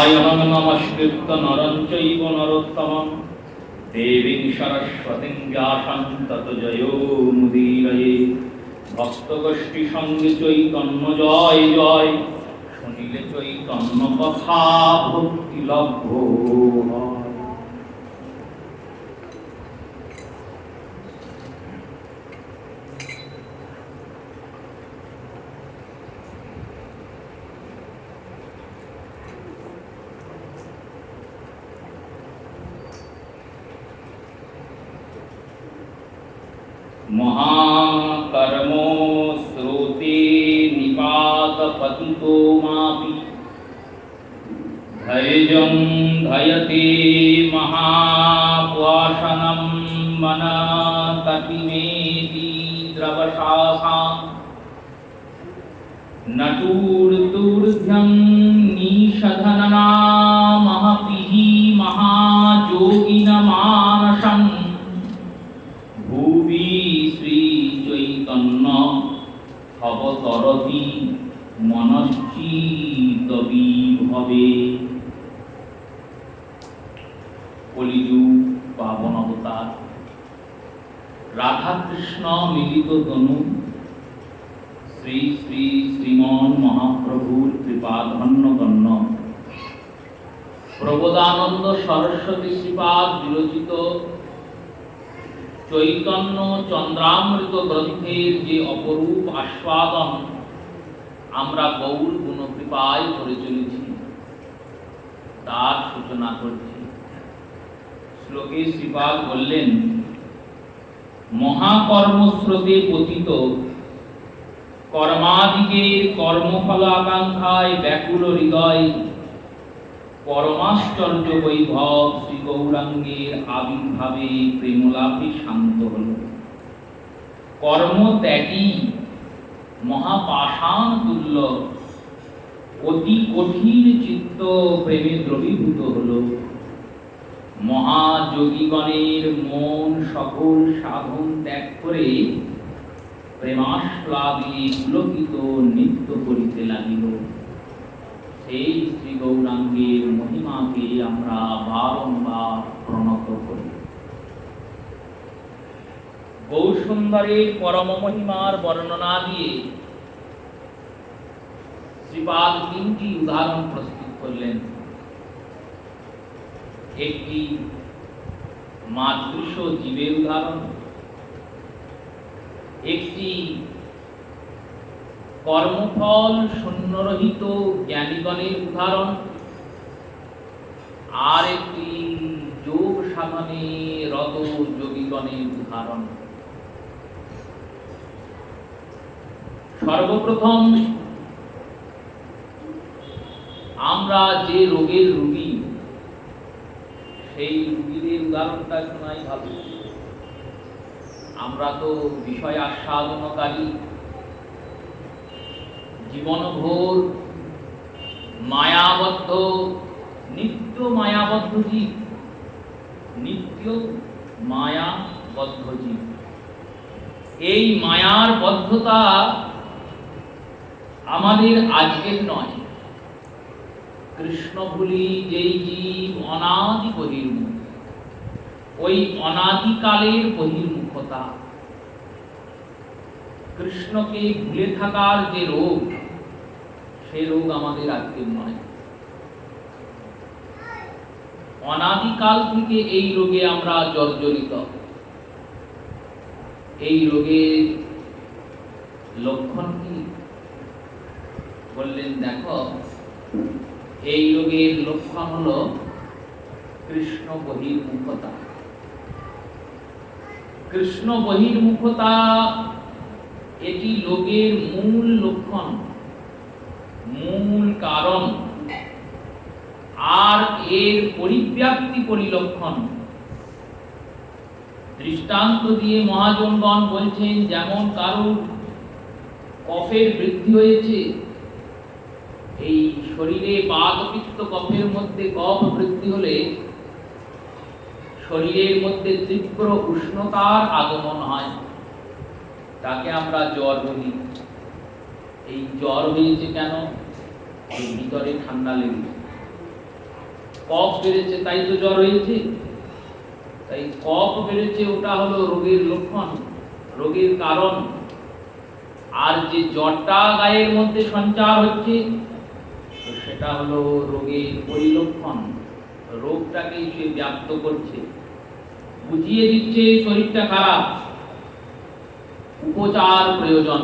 नारायणं नमस्कृत्य नरं चैव नरोत्तमं देवीं सरस्वतीं व्यासं ततो जयो मुदीरये। भक्तगोष्ठी संगे चैतन्य जय जय, শুনিলে চৈতন্য কথা ভক্তি লভ্য হয়। महाकर्म स्रोते निपात पतितो मापि धैर्यं धयते महाक्वाशनं मनतटिमेति द्रवशासां नटूर्तूर्ध्यं निषधननामहपिः महायोगिनमानसं भुवि श्री चैतन्य अवतरति मनश्चित विभवे। कलिजुग पावन अवतार राधा कृष्ण मिलित तनु श्री श्री श्रीमन महाप्रभुर कृपाधन्य गण्य प्रबोधानंद सरस्वती श्रीपाद विरचित चैतन्य चंद्रामृत ग्रंथेर जे अपरूप आस्वादन आमरा गौर गुण कृपाय करे चलेछि तार सूचना करछि। श्लोके श्रीपाद बोललेन, महाकर्मस्रोते पतित कर्मादिकेर कर्मफल आकांक्षाय व्याकुल हृदय परमाश्चर्य वैभव श्री गौरांगेर आविर्भावे प्रेमलाभे शांत हल। कर्म त्यागी महापाषाण तुल्य अति कठिन चित्त प्रेमे द्रवीभूत हल। महायोगीगणेर मन सकल साधन त्याग करे प्रेमास्लादे पुलकित नृत्य करिते लागिल। সেই শ্রী গৌরাঙ্গের মহিমাকে আমরা বারংবার প্রণত করি। গৌরসুন্দরের পরম মহিমার বর্ণনা দিয়ে শ্রীপাদ তিনটি উদাহরণ প্রস্তুত করলেন। একটি মাতৃষ জীবের উদাহরণ, একটি কর্মফল শূন্যরহিত জ্ঞানীগণের উদাহরণ, আর একটি যোগ সাধনে রত যোগীগণের উদাহরণ। সর্বপ্রথম আমরা যে রোগের রোগী সেই রোগীদের উদাহরণটা শোনাই ভালো। আমরা তো বিষয় আস্বাদনকারী, জীবনভর মায়াবদ্ধ, নিত্য মায়াবদ্ধ জীব, নিত্য মায়াবদ্ধ জীব। এই মায়ার বদ্ধতা আমাদের আজকের নয়। কৃষ্ণ ভুলি যেই জীব অনাদি বহির্মুখ, ওই অনাদিকালের বহির্মুখতা, কৃষ্ণকে ভুলে থাকার যে রোগ, সে রোগ আমাদের আজকের নয়। অনাদিকাল থেকে এই রোগে আমরা জর্জরিত। এই রোগের লক্ষণ কি বললেন? দেখো, এই রোগের লক্ষণ হলো কৃষ্ণ বহির্মুখতা। কৃষ্ণ বহির্মুখতা এটি রোগের মূল লক্ষণ, মূল কারণ, আর এর পরিব্যাপ্তি পরিলক্ষণ। দৃষ্টান্ত দিয়ে মহাজনগণ বলছেন, যেমন কারোর কফের বৃদ্ধি হয়েছে, এই শরীরে বাত পিত্ত কফের মধ্যে কফ বৃদ্ধি হলে শরীরের মধ্যে তীব্র উষ্ণতার আগমন হয়, তাকে আমরা জ্বর বলি। এই জ্বর হয়েছে কেন? এই ভিতরে ঠান্ডা লেগেছে। কফ বেড়েছে তাই তো জ্বর হয়েছে। তাই কফ বেড়েছে ওটা হলো রোগের লক্ষণ, রোগের কারণ। আর যে জ্বরটা গায়ের মধ্যে সঞ্চার হচ্ছে তো সেটা হলো রোগের পরিলক্ষণ, রোগটাকে সে ব্যাপ্ত করছে, বুঝিয়ে দিচ্ছে শরীরটা খারাপ, উপচার প্রয়োজন।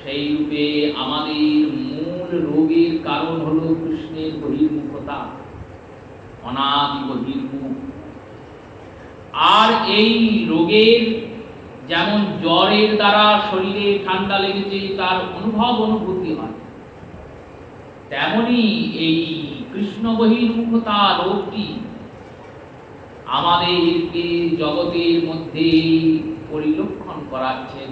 সেই রূপে আমাদের মূল রোগের কারণ হলো কৃষ্ণের বহির্মুখতা, অনাদি বহির্মুখ। আর এই রোগের যেমন জ্বরের দ্বারা শরীরে ঠান্ডা লেগেছে তার অনুভূতি হয়, তেমনি এই কৃষ্ণ বহির্মুখতা রোগটি আমাদেরকে জগতের মধ্যে পরিলক্ষণ করাচ্ছেন।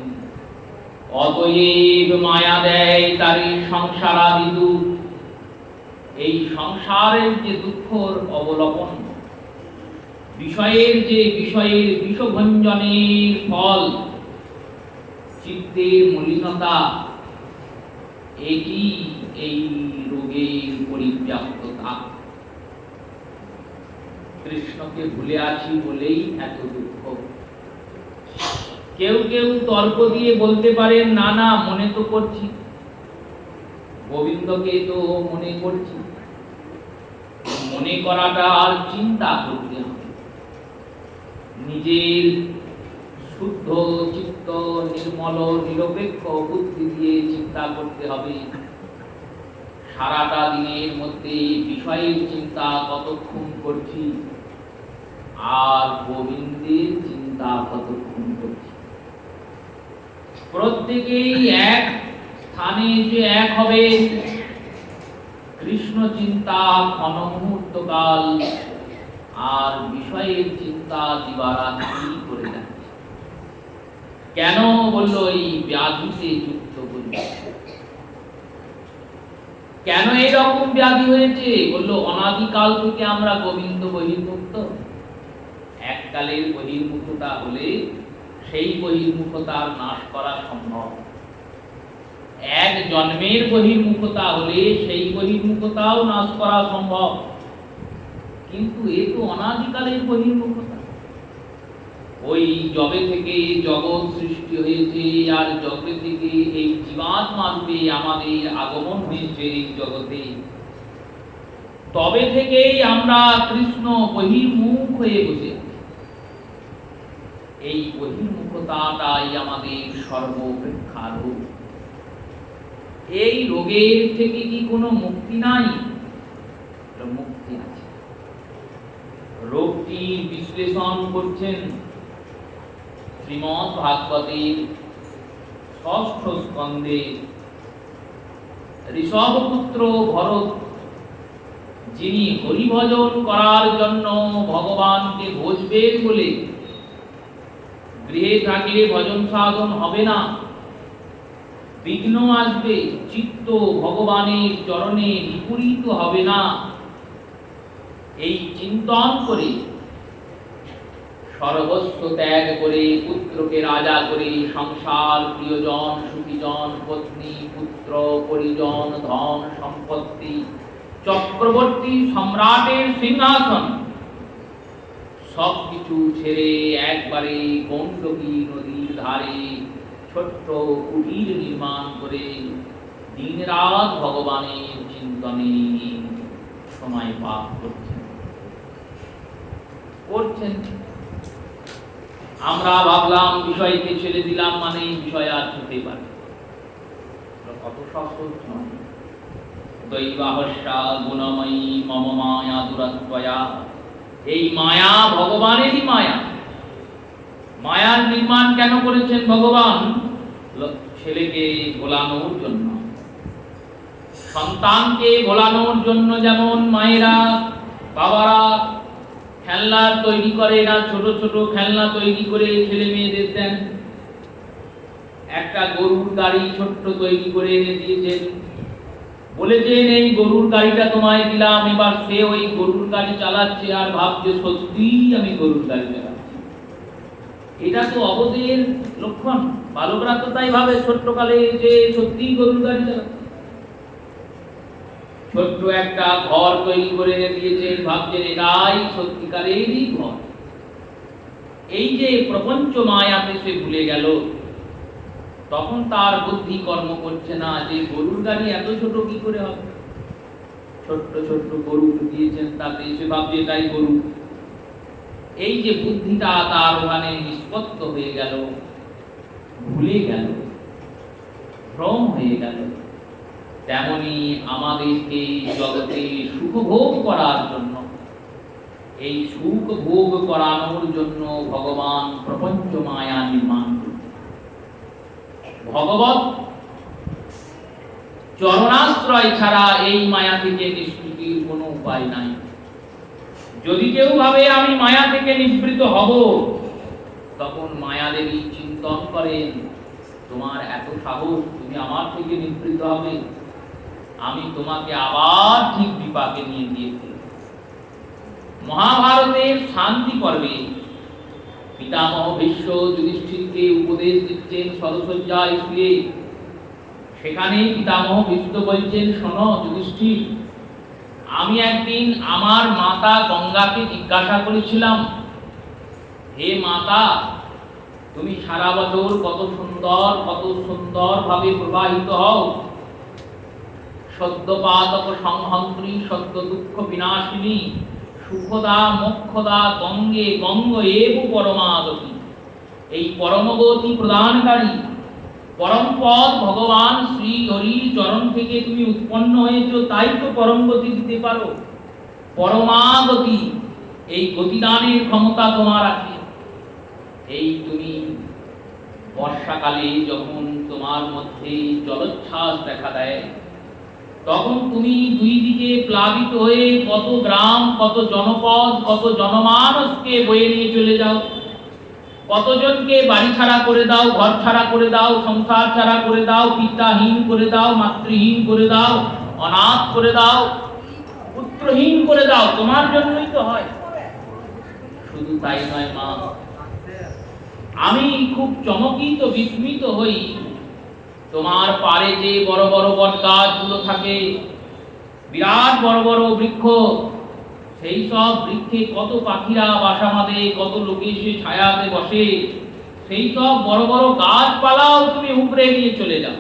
অতএব মায়া দেয় তারে সংসারাদি দুঃখ। এই সংসারের যে দুঃখর অবলম্বন, বিষয়ের বিষভঞ্জনের ফল, চিত্তের মলিনতা, এটি এই রোগের পরিব্যাপ্ততা। কৃষ্ণকে ভুলে আছি বলেই এত দুঃখ। কেউ কেউ তর্ক দিয়ে বলতে পারেন, না না, মনে তো করছি, গোবিন্দকে তো মনে করছি। মনে করাটা আর চিন্তা করতে হবে, নিজের শুদ্ধ চিত্ত, নির্মল নিরপেক্ষ বুদ্ধি দিয়ে চিন্তা করতে হবে। সারাটা দিনের মধ্যে বিষয়ের চিন্তা কতক্ষণ করছি আর গোবিন্দের চিন্তা কতক্ষণ করছি। প্রত্যেকেই এক স্থানে এসে এক হবে, কৃষ্ণ চিন্তা ক্ষণ মুহূর্তকাল, আর বিষয়ের চিন্তা দিবারাত্রি করে যাচ্ছে। কেন বললো এই ব্যাধিতে যুক্ত বলল? কেন এরকম ব্যাধি হয়েছে? বললো অনাদিকাল থেকে আমরা গোবিন্দ বহির্মুক্ত। এককালের বহির্মুখতা হলে সেই বহির্মুখতার নাশ করা সম্ভব। এক জন্মের বহির্মুখতা হলে সেই বহির্মুখতাও নাশ করা সম্ভব, কিন্তু এ তো অনাদিকালের বহির্মুখতা। ওই জবে থেকে জগৎ সৃষ্টি হয়েছে, আর জবে থেকে এই জীবাত্মা রূপে আমাদের আগমন হয়েছে এই জগতে, তবে থেকেই আমরা কৃষ্ণ বহির্মুখ হয়ে বসে আছি। এই বহির্মুখতাটাই আমাদের সর্বপেক্ষা রোগ। এই রোগের থেকে কি কোনো মুক্তি নাই? মুক্তি আছে। রোগটি বিশ্লেষণ করছেন শ্রীমদ্ ভাগবতের ৬ষ্ঠ স্কন্ধে। ঋষভপুত্র ভরত, যিনি হরিভজন করার জন্য ভগবানকে ভজবেন বলে, গৃহে থাকলে ভজন সাধন হবে না, বিঘ্ন আসবে, চিত্ত ভগবানের চরণে বিপরীত হবে না, এই চিন্তন করে সর্বস্ব ত্যাগ করে পুত্রকে রাজা করে সংসার, প্রিয়জন, সুখীজন, পত্নী, পুত্র, পরিজন, ধন সম্পত্তি, চক্রবর্তী সম্রাটের সিংহাসন সবকিছু ছেড়ে একবারে গণ্ডকী নদীর ধারে ছোট্ট কুটির নির্মাণ করে দিনরাত ভগবানের চিন্তনে সময় পার করছেন। আমরা ভাবলাম বিষয়কে ছেড়ে দিলাম মানে বিষয় আর ছুটে পারে, কত সহজ নয়। দৈবাহস্যা গুণময়ী মম মায়া দুরাত্ময়া। এই মায়া ভগবানেরই মায়া। মায়ার নির্মাণ কেন করেছেন ভগবান? ছেলেকে ভোলানোর জন্য, সন্তানকে ভোলানোর জন্য। যেমন মায়েরা, বাবারা খেলনা তৈরি করে না, ছোট ছোট খেলনা তৈরি করে ছেলে মেয়েদের দেন। একটা গরুর গাড়ি ছোট্ট তৈরি করে এনে দিয়েছেন, বলেছেন এই গরুর গাড়িটা তোমায় দিলাম। এবার সে ওই গরুর গাড়ি চালাচ্ছে আর ভাবছে সত্যিই আমি গরুর গাড়ি চালাচ্ছি। এটা তো অবধের লক্ষণ। বালকরা তো তাই ভাবে ছোট্টকালে যে সত্যিই গরুর গাড়ি চালাচ্ছে। ছোট্ট একটা ঘর তৈরি করে দিয়েছেন, ভাবছেন এটাই সত্যিকারেরই ঘর। এই যে প্রপঞ্চ মায়াতে সে ভুলে গেল, তখন তার বুদ্ধি কর্ম করছে না যে গরুর গাড়ি এত ছোট কি করে হবে। ছোট্ট ছোট্ট গরু দিয়েছেন, তাতে সে ভাবছে এটাই গরু। এই যে বুদ্ধিটা তার ওখানে নিষ্পত্ত হয়ে গেল, ভুলে গেল, ভ্রম হয়ে গেল। তেমনি আমাদেরকে জগতে সুখ ভোগ করার জন্য, এই সুখ ভোগ করানোর জন্য ভগবান প্রপঞ্চ মায়া নির্মাণ করলেন। ভগবত চরণাশ্রয় ছাড়া এই মায়া থেকে নিষ্কৃতির কোনো উপায় নাই। যদি কেউ ভাবে আমি মায়া থেকে নিবৃত হব, তখন মায়া দেবী চিন্তন করেন, তোমার এত সাহস, তুমি আমার থেকে নিবৃত হবে? আমি তোমাকে আবার ঠিক বিপাকে নিয়ে গিয়েছি। মহাভারতের শান্তি পর্বে পিতামহ ভীষ্ম যুধিষ্ঠিরকে উপদেশ দিচ্ছেন সরসজ্জায় শুয়ে। সেখানে পিতামহ ভীষ্ম বলছেন, শোনো যুধিষ্ঠির, আমি একদিন আমার মাতা গঙ্গাকে জিজ্ঞাসা করেছিলাম, হে মাতা, তুমি সারা বছর কত সুন্দর ভাবে প্রবাহিত হও, সদ্যপাতক সংহন্ত্রী, সদ্য দুঃখ বিনাশিনী, সুখদা মোক্ষদা গঙ্গে গঙ্গ এব পরমাগতি। এই পরমগতি প্রদানকারী পরমপদ ভগবান শ্রী হরির চরণ থেকে তুমি উৎপন্ন হয়েছো, তাই তো পরম গতি দিতে পারো। পরমাগতি, এই গতিদানের ক্ষমতা তোমার আছে। এই তুমি বর্ষাকালে যখন তোমার মধ্যে জলোচ্ছ্বাস দেখা দেয়, তখন তুমি দুই দিকে প্লাবিত হয়ে কত গ্রাম, কত জনপদ, কত জনমানসকে বয়ে নিয়ে চলে যাও। কতজনকে বাড়ি ছাড়া করে দাও, ঘর ছাড়া করে দাও, সংসার ছাড়া করে দাও, পিতাহীন করে দাও, মাতৃহীন করে দাও, অনাথ করে দাও, পুত্রহীন করে দাও, তোমার জন্যই তো হয়। শুধু তাই নয় মা, আমি খুব চমকিত বিস্মিত হই, তোমার পাড়ে যে বড় বড় বট গাছগুলো থাকে, বিরাট বড় বড় বৃক্ষ, সেই সব বৃক্ষে কত পাখিরা বাসা বাঁধে, কত লোকে সে ছায়াতে বসে, সেই সব বড় বড় গাছপালাও তুমি উপড়ে নিয়ে চলে যাও।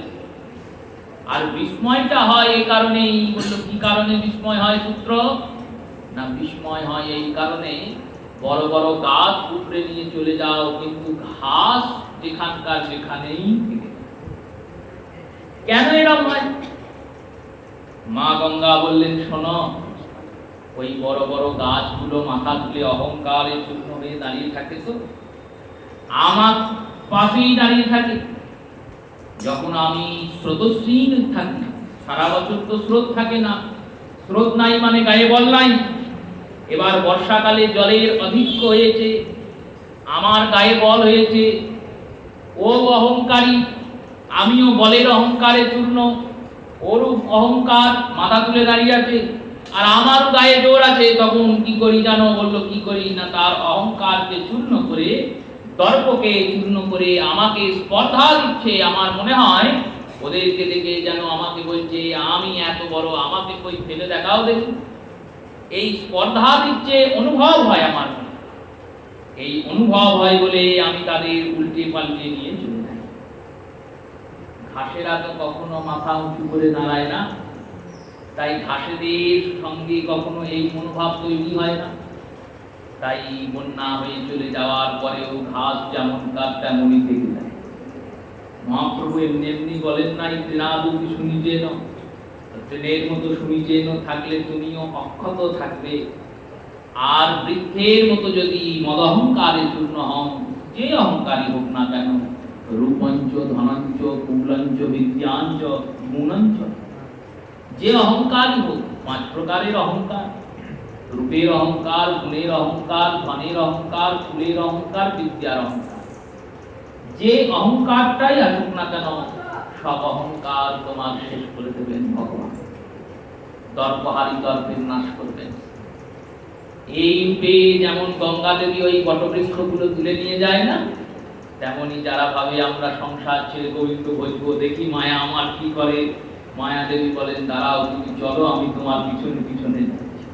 আর বিস্ময়টা হয় এই কারণেই, বলল কি কারণে বিস্ময় হয় পুত্র? না, বিস্ময় হয় এই কারণে, বড় বড় গাছ উপড়ে নিয়ে চলে যাও, কিন্তু ঘাস যেখানকার সেখানেই থেকে। কেন এরকম হয়? মা গঙ্গা বললেন, শোনো, ওই বড় বড় গাছগুলো মাথা তুলে অহংকারে চূর্ণ হয়ে দাঁড়িয়ে থাকে, তো আমার পাশেই দাঁড়িয়ে থাকে। যখন আমি স্রোতস্বিন থাকি, সারা বছর তো স্রোত থাকে না, স্রোত নাই মানে গায়ে বল নাই। এবার বর্ষাকালে জলের অধিক্য হয়েছে, আমার গায়ে বল হয়েছে। ও অহংকারী, আমিও বলের অহংকারে চূর্ণ, ওরও অহংকার মাথা তুলে দাঁড়িয়ে আছে, আর আমার গায়ে জোর আছে। তখন কি করি জানো? বললো কি করি না, তার অহংকারকে চূর্ণ করে, দর্পকে চূর্ণ করে আমাকে স্পর্ধা দিচ্ছে। আমার মনে হয় ওদেরকে দেখে যেন আমাকে বলছে আমি এত বড়, আমাকে কই ফেলে দেখাও দেখি। এই স্পর্ধা দিচ্ছে, অনুভব হয় আমার মনে। এই অনুভব হয় বলে আমি তাদের উল্টে পাল্টে নিয়ে চলে যাই। ঘাসেরা তো কখনো মাথা উঁচু করে দাঁড়ায় না, তাই ঘাসেদের সঙ্গে কখনো এই মনোভাব তৈরি হয় না। তাই বন্যা হয়ে চলে যাওয়ার পরেও ঘাস যেমন তার তেমনই থেকে যায়। মহাপ্রভু এমনি এমনি বলেন নাই, তৃণাদুপি শুনিছেন, ট্রেনের মতো শুনিছেন থাকলে তুমিও অক্ষত থাকবে। আর বৃক্ষের মতো যদি মদহংকারে চূর্ণ হন, যে অহংকারী হোক না কেন, রূপঞ্চ ধনঞ্চ কুলঞ্চ বিদ্যাঞ্চ গুণঞ্চ, যে অহংকারই হোক, 5 প্রকারের অহংকার, রূপের অহংকার, গুণের অহংকার, ধনের অহংকার, কুলের অহংকার, বিদ্যার অহংকার, যে অহংকারটাই আসুক না কেন, সব অহংকার তোমার শেষ করে দেবেন ভগবান। দর্পহারী দর্পের নাশ করবেন। এই রূপে যেমন গঙ্গা দেবী ওই বটবৃক্ষগুলো তুলে নিয়ে যায় না, তেমনি যারা ভাবে আমরা সংসার ছেড়ে গোবিন্দ বলবো, দেখি মায়া আমার কি করে, মায়া দেবী বলেন, দাঁড়াও, তুমি চলো, আমি তোমার পিছনে পিছনে যাচ্ছি।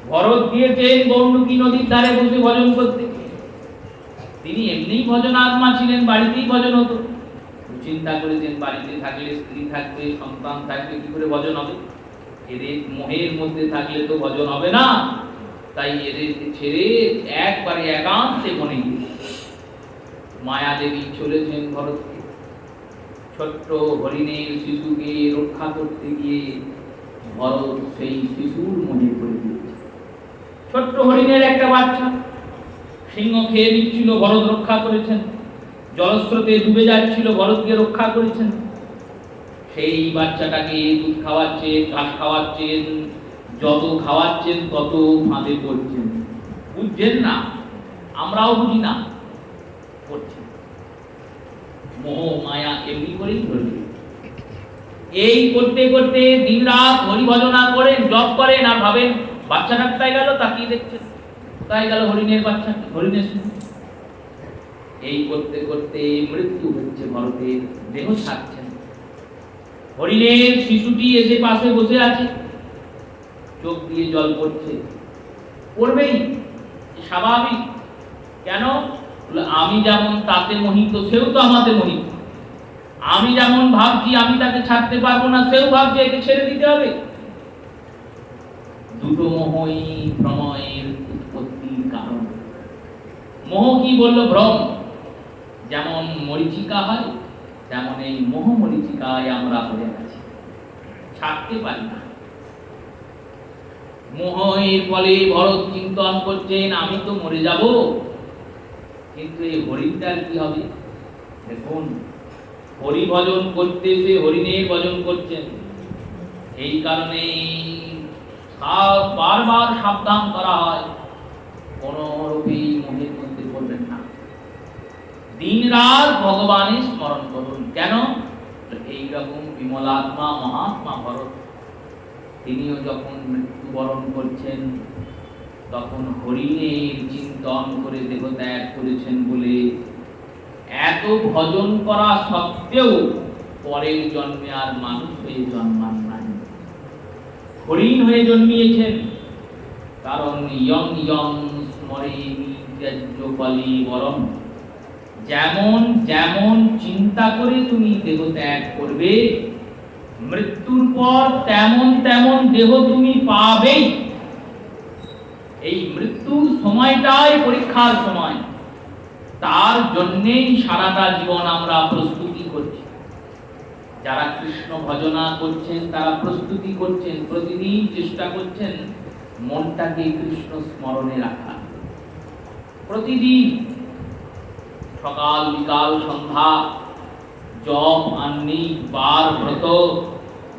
ভরত গিয়েছেন গণ্ডকী নদীর ধারে বসে ভজন করতে। তিনি এমনিই ভজন আত্মা ছিলেন, বাড়িতেই ভজন হতো। চিন্তা করেছেন, বাড়িতে থাকলে স্ত্রী থাকবে, সন্তান থাকবে, কি করে ভজন হবে? এদের মোহের মধ্যে থাকলে তো ভজন হবে না। তাই এদেরকে ছেড়ে একবারে একান্তে বনে গিয়ে মায়া দেবী চলেছেন ভরতকে। ছোট্ট হরিণের শিশুকে রক্ষা করতে গিয়ে ভরত সেই শিশুর মনে পড়ে দিয়েছে। ছোট্ট হরিণের একটা বাচ্চা সিংহ খেয়ে নিচ্ছিল, ভরত রক্ষা করেছেন। জলস্রোতে ডুবে যাচ্ছিল, ভরতকে রক্ষা করেছেন। সেই বাচ্চাটাকে দুধ খাওয়াচ্ছেন, ঘাস খাওয়াচ্ছেন, যত খাওয়াচ্ছেন তত ফাঁদে পড়ছেন। বুঝছেন না, আমরাও বুঝি না, করছেন। মোহ মায়া এমনি করেই ধরবে। এই করতে করতে দিন রাত হরি ভজনা করেন, জপ করেন, আর ভাবেন বাচ্চাটা কোথায় গেল, তাকিয়ে দেখছেন কোথায় গেল হরিণের বাচ্চা, হরিণের শিশু। এই করতে করতে মৃত্যু হচ্ছে ভরতের, দেহ ছাড়ছেন। হরিণের শিশুটি এসে পাশে বসে আছে, চোখ দিয়ে জল পড়ছে, পড়বেই, স্বাভাবিক। কেন? আমি যেমন তাতে মোহিত, সেও তো আমাদের মোহিত। আমি যেমন ভাবছি আমি তাকে ছাড়তে পারবো না, সেও ভাবছে একে ছেড়ে দিতে হবে। দুটো মোহই ভ্রমের উৎপত্তির কারণ। মোহ কি বললো? ভ্রম। যেমন মরিচিকা হয়, তেমন এই মোহ মরিচিকায় আমরা পড়ে আছি, ছাড়তে পারি না। মোহের ফলে ভরত চিন্তন করছেন, আমি তো মরে যাব, কিন্তু এই হরিণটার কি হবে? দেখুন, হরি ভজন করতে সে হরিণের ভজন করছেন। এই কারণে বারবার সাবধান করা হয়, কোন রূপেই মোহের মধ্যে পড়বেন না। দিন রাত ভগবানের স্মরণ করুন। কেন? এইরকম বিমলাত্মা মহাত্মা ভরত, তিনিও যখন মৃত্যুবরণ করছেন তখন হরিণের চিন্তন করে দেহ ত্যাগ করেছেন বলে এত ভজন করা সত্ত্বেও পরের জন্মে আর মানুষ হয়ে জন্মান নাই, হরিণ হয়ে জন্মিয়েছেন। কারণ ইয়ং ইয়ং স্মরেমি ত্যাজ্যফলি বরম, যেমন যেমন চিন্তা করে তুমি দেহ ত্যাগ করবে, মৃত্যুর পর তেমন তেমন দেহ তুমি পাবেই। এই মৃত্যুর সময়টাই পরীক্ষার সময়, তার জন্যেই সারাটা জীবন আমরা প্রস্তুতি করছি। যারা কৃষ্ণ ভজনা করছেন তারা প্রস্তুতি করছেন, প্রতিদিন চেষ্টা করছেন মনটাকে কৃষ্ণ স্মরণে রাখা। প্রতিদিন সকাল বিকাল সন্ধ্যা জপ, আন্নি, বার, ব্রত,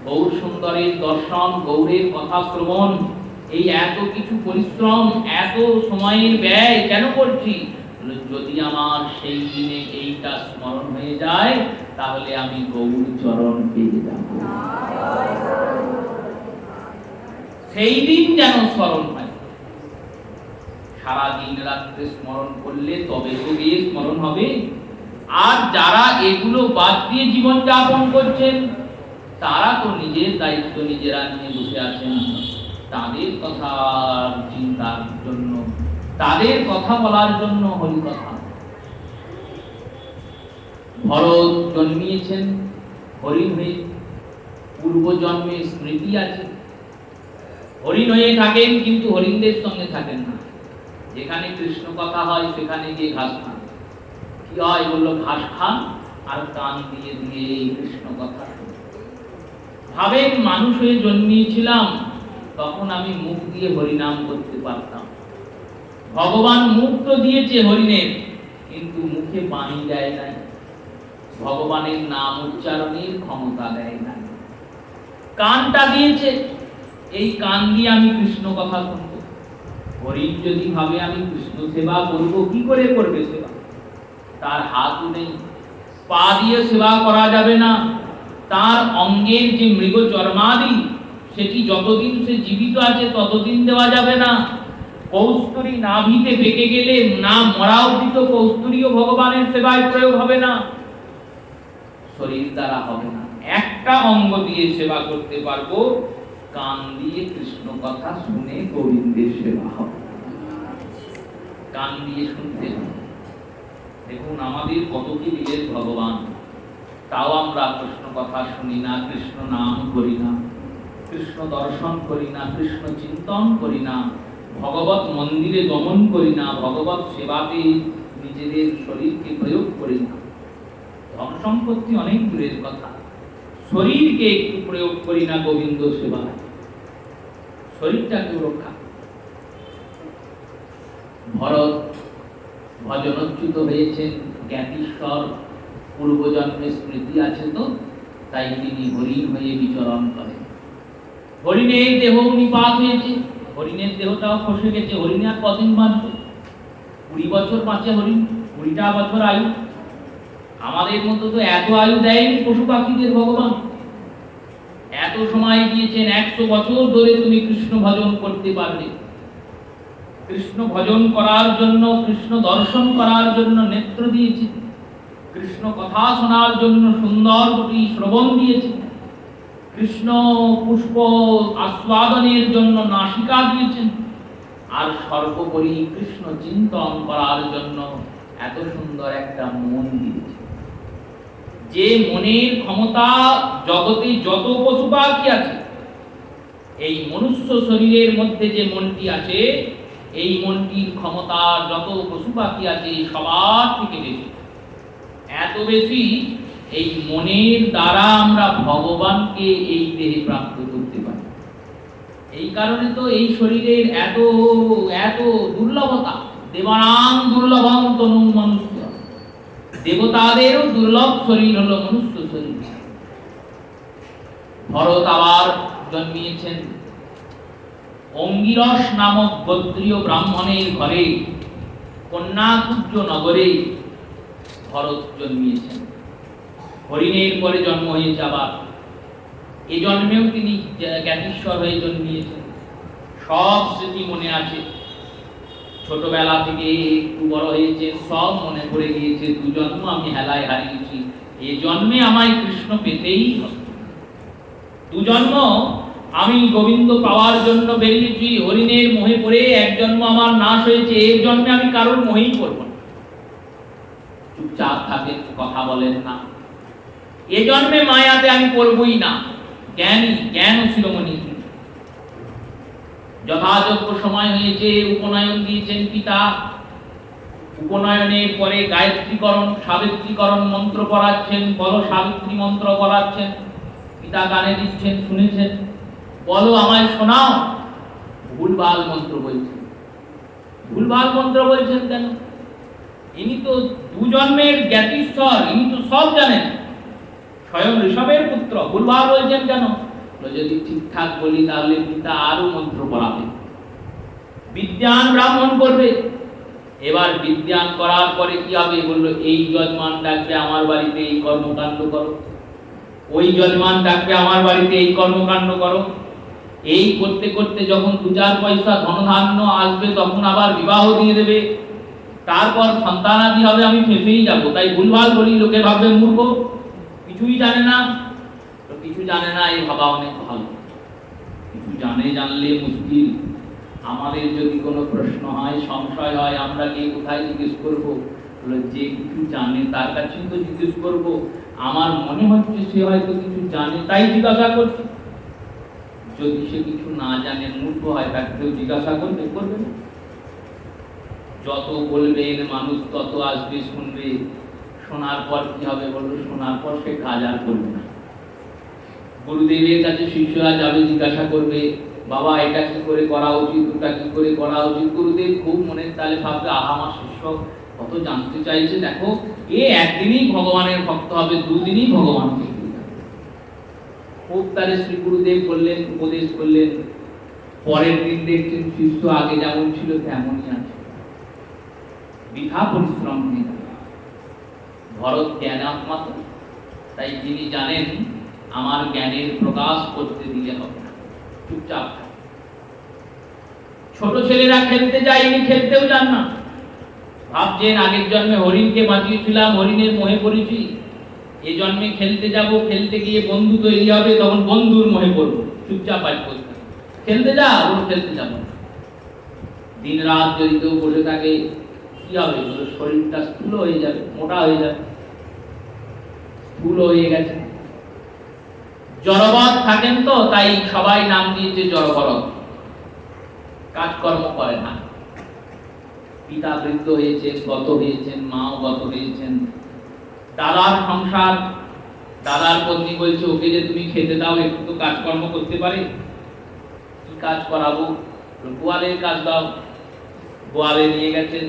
গৌর সুন্দরের দর্শন, গৌরের কথা শ্রবণ, এই এত কিছু পরিশ্রম, এত সময়ের ব্যয় কেন করছি? যদি আমার সেই দিনে এইটা স্মরণ হয়ে যায় তাহলে আমি গৌর চরণ পেয়ে যাব। সেই দিন যেন স্মরণ হয়। সারা দিন রাত্রে স্মরণ করলে তবে তো গিয়ে স্মরণ হবে। আর যারা এগুলো বাদ দিয়ে জীবন যাপন করছেন তারা তো নিজের দায়িত্ব নিজেরা নিয়ে বসে আছেন, তাদের কথা চিন্তার জন্য, তাদের কথা বলার জন্য হরি কথা। ভরত জন্মিয়েছেন হরিণ হয়ে, পূর্ব জন্মে স্মৃতি আছে, হরিণ হয়ে থাকেন কিন্তু হরিণদের সঙ্গে থাকেন না। যেখানে কৃষ্ণ কথা হয় সেখানে গিয়ে ঘাস খান। কি হয়? বললো ঘাস খান আর কান দিয়ে দিয়ে কৃষ্ণ কথা। ভাবেন মানুষ হয়ে জন্মিয়েছিলাম, তখন আমি মুখ দিয়ে হরিনাম করতে পারতাম। ভগবান মুখ তো দিয়েছে হরিণের, কিন্তু মুখে বাণী দেয় নাই, ভগবানের নাম উচ্চারণের ক্ষমতা দেয় নাই। কানটা দিয়েছে, এই কান দিয়ে আমি কৃষ্ণ কথা শুনবো। হরিণ যদি ভাবে আমি কৃষ্ণ সেবা করব, কি করে করবে সেবা? তার হাতও নেই, পা দিয়ে সেবা করা যাবে না, তার অঙ্গের যে মৃগ চর্মাদি সেটি যতদিন সে জীবিত আছে ততদিন দেওয়া যাবে না। কৌস্তুরী নাভিতে পেকে গেলে না মরা অবধি কৌস্তুরীও ভগবানের সেবায় প্রয়োগ হবে না, শরীর দ্বারা হবে না। একটা অঙ্গ দিয়ে সেবা করতে পারবো, কান দিয়ে কৃষ্ণ কথা শুনে গোবিন্দের সেবা হবে। কান দিয়ে শুনতে হবে। দেখুন আমাদের কত কি দিলেন ভগবান, তাও আমরা কৃষ্ণ কথা শুনি না, কৃষ্ণ নাম করি না, কৃষ্ণ দর্শন করি না, কৃষ্ণ চিন্তন করি না, ভগবত মন্দিরে গমন করি না, ভগবত সেবাতে নিজেদের শরীরকে প্রয়োগ করি না। ধন সম্পত্তি অনেক দূরের কথা, শরীরকে একটু প্রয়োগ করি না গোবিন্দ সেবায়, শরীরটাকে রক্ষা। ভরত ভজনচ্যুত হয়েছেন, জ্ঞাতিশ্বর পূর্বজন্মে স্মৃতি আছে তো, তাই তিনি হরিণ হয়ে বিচরণ করেন। হরিণের দেহ নিপাত হয়েছে, হরিণের দেহটাও খসে গেছে। হরিণ আর কদিন বাঁচবে? 20 বছর বাঁচে হরিণ, 20টা বছর আয়ু। আমাদের মতো তো এত আয়ু দেয়নি পশু পাখিদের ভগবান। এত সময় দিয়েছেন, 100 বছর ধরে তুমি কৃষ্ণ ভজন করতে পারবে। কৃষ্ণ ভজন করার জন্য, কৃষ্ণ দর্শন করার জন্য নেত্র দিয়েছে, কৃষ্ণ কথা শোনার জন্য সুন্দর দুটি শ্রবণ দিয়েছে, কৃষ্ণ পুষ্প আস্বাদনের জন্য নাসিকা দিয়েছেন, আর সর্বোপরি কৃষ্ণ চিন্তন করার জন্য এত সুন্দর একটা মন দিয়েছে। যে মনের ক্ষমতা জগতে যত পশু পাখি আছে, এই মনুষ্য শরীরের মধ্যে যে মনটি আছে, এই মনটির ক্ষমতা যত পশু পাখি আছে সবার থেকে বেশি। এত বেশি, এই মনের দ্বারা আমরা ভগবানকে এই দেহে প্রাপ্ত করতে পারি। এই কারণে তো এই শরীরের এত এত দুর্লভতা। দেবানাং দুর্লভং তনু মনুষ্য, দেবতাদেরও দুর্লভ শরীর হলো মনুষ্য শরীর। ভরত আবার জন্মিয়েছেন অঙ্গিরস নামক গোত্রীয় ব্রাহ্মণের ঘরে, কন্যাকুব্জ নগরে ভরত জন্মিয়েছেন। হরিণের পরে জন্ম হয়েছে আবার, এ জন্মেও তিনি জ্ঞাতিশ্বর হয়ে জন্মিয়েছেন। সব স্মৃতি মনে আছে, ছোটবেলা থেকে একটু বড় হয়েছে, সব মনে পড়ে গিয়েছে। 2 জন্ম আমি হেলায় হারিয়েছি, এ জন্মে আমায় কৃষ্ণ পেতেই হবে। 2 জন্ম আমি গোবিন্দ পাওয়ার জন্য বেরিয়েছি, হরিণের মোহে পড়ে 1 জন্ম আমার নাশ হয়েছে, এই জন্মে আমি কারোর মোহেই পড়ব না। চুপচাপ থাকেন, কথা বলেন না। এ জন্মে মায়াতে আমি পড়বই না। জ্ঞান ও শিরোমণি। যথাযোগ্য সময় হয়েছে, উপনয়ন দিয়েছেন পিতা। উপনয়নের পরে গায়ত্রীকরণ, সাবিত্রীকরণ মন্ত্র পড়াচ্ছেন, বলো সাবিত্রী মন্ত্র পড়াচ্ছেন। পিতা কানে দিচ্ছেন, শুনেছেন, বলো আমায় শোনাও। ভুলভাল মন্ত্র বলছেন। ভুলভাল মন্ত্র বলছেন কেন? ইনি তো 2 জন্মের জ্ঞাতিশ্বর, ইনি তো সব জানেন, স্বয়ং ঋষভের পুত্র। ভুলভাল বলছেন কেন? যদি ঠিকঠাক বলি তাহলে পিতা আরো মন্ত্র পড়াবে, বিদ্যান ব্রাহ্মণ করবে। এবার বিদ্যান করার পরে কি হবে? বললো এই যজমান ডাকবে আমার বাড়িতে এই কর্মকাণ্ড করো, ওই যজমান ডাকবে আমার বাড়িতে এই কর্মকাণ্ড করো। এই করতে করতে যখন 2-4 পয়সা ধনধান্য আসবে, তখন আবার বিবাহ দিয়ে দেবে, তারপর সন্তানাদি হবে, আমি ফেঁসেই যাবো। তাই ভুলভাল বলি, লোকে ভাববে মূর্খ, কিছুই জানে না। তো কিছু জানে না এই ভাবা অনেক ভালো। কিছু জানলে মুশকিল। আমাদের যদি কোনো প্রশ্ন হয়, সংশয় হয়, আমরা গিয়ে কোথায় জিজ্ঞেস করবো? যে কিছু জানে তার কাছেই তো জিজ্ঞেস করবো। আমার মনে হচ্ছে সে হয়তো কিছু জানে, তাই জিজ্ঞাসা করছে। যদি সে কিছু না জানে, মূর্খ হয়, তাকে কেউ জিজ্ঞাসা করবে না। যত বলবেন মানুষ তত আসবে, শুনবে। শোনার পর কি হবে বললো? শোনার পর সে কাজ আর করবে না। গুরুদেবের কাছে শিষ্যরা যাবে, জিজ্ঞাসা করবে, বাবা এটা কি করে করা উচিত, ওটা কি করে করা উচিত। গুরুদেব খুব মনের তালে ভাববে, আহা আমার শিষ্য কত জানতে চাইছে, দেখো এ একদিনই ভগবানের ভক্ত হবে, 2 দিনই ভগবানকে। খুব তারে শ্রী গুরুদেব বললেন, উপদেশ করলেন। পরের দিন দেখছেন শিষ্য আগে যেমন ছিল তেমনই আছে, বৃথা পরিশ্রম নেই। ভরত জ্ঞানাত্মা, তাই তিনি জানেন আমার জ্ঞানের প্রকাশ করতে দিলে হবে না, চুপচাপ। ছোট ছেলেরা খেলতে যায়, ইনি খেলতেও যান না। ভাবছেন আগের জন্মে হরিণকে বাঁচিয়েছিলাম, হরিণের মোহে পড়েছি, এ জন্মে খেলতে যাব, খেলতে গিয়ে বন্ধু তৈরি হবে, তখন বন্ধুর মোহে পড়বো, চুপচাপ বাড়ি বসে থাকবো। খেলতে যা, ওরা খেলতে যাবো না। দিন রাত যদি কেউ বসে থাকে কি হবে? শরীরটা স্থূল হয়ে যাবে, মোটা হয়ে যাবে, স্থূল হয়ে গেছে। জড়বৎ থাকেন তো, তাই সবাই নাম দিয়েছে জড়বরত। কাজকর্ম করে না। পিতা বৃদ্ধ হয়েছেন, গত হয়েছেন, মাও গত হয়েছেন। দাদার সংসার, দাদার পত্নী বলছে ওকে যে তুমি খেতে দাও, একটু তো কাজকর্ম করতে পারে। কি কাজ করাবো? গোয়ালের কাজ দাও। গোয়ালে নিয়ে গেছেন,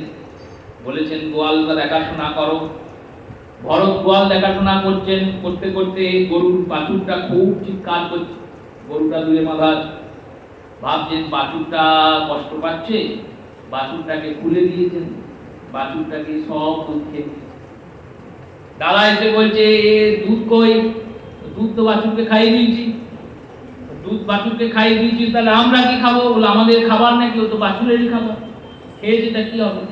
বলেছেন গোয়ালটা দেখাশোনা করো। ভরত গোয়াল দেখাশোনা করছেন, করতে করতে গরুর বাছুরটা খুব চিৎকার করছে। গরুটা দূরে বাঁধা, ভাবছেন বাছুরটা কষ্ট পাচ্ছে, বাছুরটাকে খুলে দিয়েছেন, বাছুরটাকে সব দুধ খেয়ে দিয়েছে। দাদা এসে বলছে দুধ কই? দুধ তো বাছুরকে খাইয়ে দিয়েছি। দুধ বাছুরকে খাইয়ে দিয়েছি, তাহলে আমরা কি খাবো? বলে আমাদের খাবার নাকি, ও তো বাছুরেরই খাবার, খেয়েছে, তা কি হবে?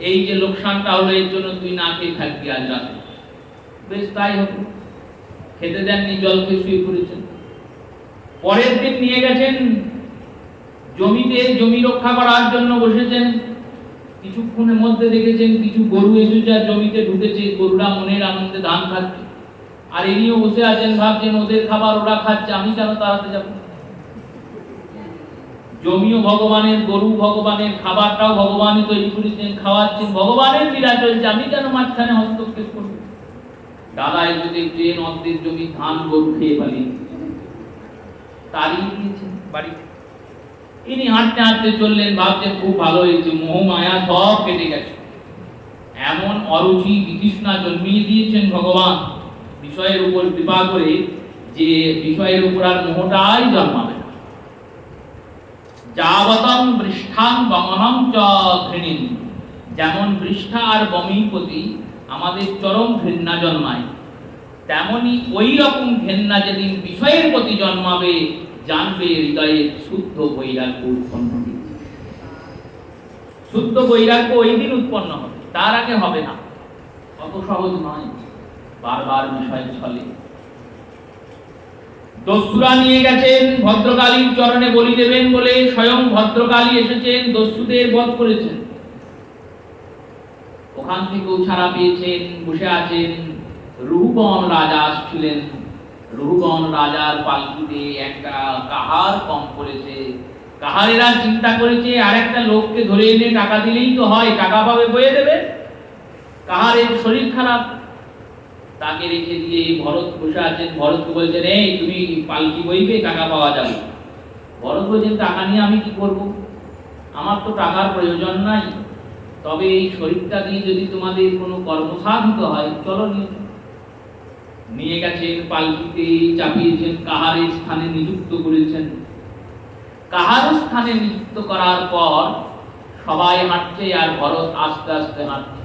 এই যে লোকসানটা হলো, এর জন্য তুই না খেয়ে থাকবি আজ রাতে। বেশ তাই হবে। খেতে দেননি, জল খেয়ে শুয়ে পড়েছেন। পরের দিন নিয়ে গেছেন জমিতে, জমি রক্ষা করার জন্য বসেছেন। কিছুক্ষণের মধ্যে দেখেছেন কিছু গরু এসেছে আর জমিতে ঢুকেছে। গরুরা মনের আনন্দে ধান খাচ্ছে, আর ইনিও বসে আছেন, ভাবছেন ওদের খাবার ওরা খাচ্ছে, আমি কেন তাড়াতে যাব? জমিও ভগবানের, গরু ভগবানের, খাবারটাও ভগবানই তৈরি করেছেন, খাওয়াচ্ছেন, ভগবানের লীলা চলছে, আমি কেন মাঝখানে হস্তক্ষেপ করব? দাদা এসে দেখছেন অর্ধেক জমি ধান গরু খেয়ে পালিয়ে তাড়িয়ে দিয়েছেন বাড়িতে। ইনি হাঁটতে হাঁটতে চললেন, ভাবছেন খুব ভালো হয়েছে, মোহ মায়া সব কেটে গেছে। এমন অরুচি বিতৃষ্ণা জন্মিয়ে দিয়েছেন ভগবান বিষয়ের উপর কৃপা করে, যে বিষয়ের উপর আর মোহটাই জন্মাবে না। যাবতং বৃষ্ঠাং বমনং চ ঘৃণীন, যেমন বৃষ্ঠা আর বমির প্রতি আমাদের চরম ঘৃণা জন্মায়, তেমনি ওই রকম ঘৃণা যেদিন বিষয়ের প্রতি জন্মাবে, জানবে হৃদয়ে শুদ্ধ বৈরাগ্য উৎপন্ন হবে। শুদ্ধ বৈরাগ্য ওই দিন উৎপন্ন হবে, তার আগে হবে না। অত সহজ নয়, বারবার বিষয় ছলে। দস্যুরা নিয়ে গেছেন ভদ্রকালীর চরণে বলি দেবেন বলে, স্বয়ং ভদ্রকালী এসেছেন, দস্যুদের বধ করেছেন। ওখান থেকেও ছাড়া পেয়েছেন, বসে আছেন। রুহুবন রাজা আসছিলেন। রুহুবন রাজার পালকিতে একটা কাহার কম পড়েছে। কাহারেরা চিন্তা করেছে আর একটা লোককে ধরে এনে টাকা দিলেই তো হয়, টাকা পাবে, বয়ে দেবে। কাহারের শরীর খারাপ, তাকে রেখে দিয়ে ভরত বসে আছেন। ভরতকে বলছেন এই তুমি পালকি বইবে, টাকা পাওয়া যাবে। ভরত বলছেন টাকা নিয়ে আমি কি করব? আমার তো টাকার প্রয়োজন নাই, তবে এই শরীরটা দিয়ে যদি তোমাদের কোনো কর্মসাধিত হয়, চলো নিয়ে গেছেন। পালকিতে চাপিয়েছেন, কাহারের স্থানে নিযুক্ত করেছেন। কাহার স্থানে নিযুক্ত করার পর সবাই হাঁটছে, আর ভরত আস্তে আস্তে হাঁটছে।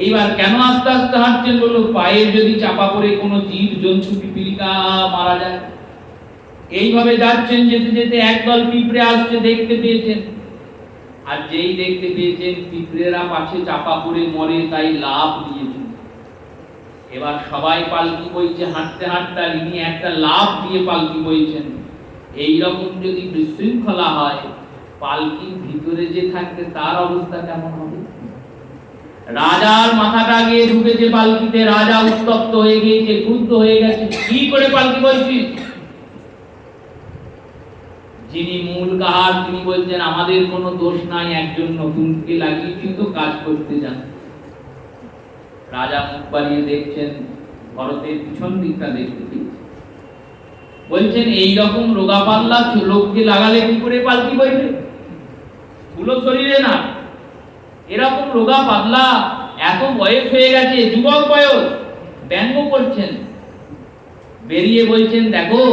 এইবার কেন আস্তে আস্তে হাঁটছেন বললো, পায়ে যদি চাপা পড়ে কোনো জীব জন্তু পিপিলিকা মারা যায়। এইভাবে যাচ্ছেন, যেতে যেতে একদল পিঁপড়ে আসছে, দেখতে পেয়েছেন। আর যেই দেখতে পেয়েছেন পিঁপড়েরা পাশে চাপা পড়ে মরে, তাই লাভ দিয়েছেন। এবার সবাই পালকি বইছে হাঁটতে হাঁটতে, আর ইনি একটা লাভ দিয়ে পালকি বইছেন। এইরকম যদি বিশৃঙ্খলা হয়, পালকির ভিতরে যে থাকবে তার অবস্থা কেমন হবে? রাজার মাথাটা গিয়ে ঢুকেছে পালকিতে, রাজা উত্তপ্ত হয়ে গিয়েছে, ক্রুদ্ধ হয়ে গেছে। কি করে পালকি বলছিস? যিনি মূল কাহার তিনি বলছেন আমাদের কোনো দোষ নাই, একজন নতুনকে লাগিয়েছি তো কাজ করতে যান। রাজা মুখ বাড়িয়ে দেখছেন, ভরতের পিছন দিকটা দেখতে পেয়েছে। বলছেন এইরকম রোগা পাল্লা লোককে লাগালে কি করে পালকি বইবে? স্থূল শরীরে না, এরকম রোগা পাতলা, এত বয়স হয়ে গেছে, যুবক বয়স, ব্যঙ্গ করছেন। বেরিয়ে বলছেন দেখো,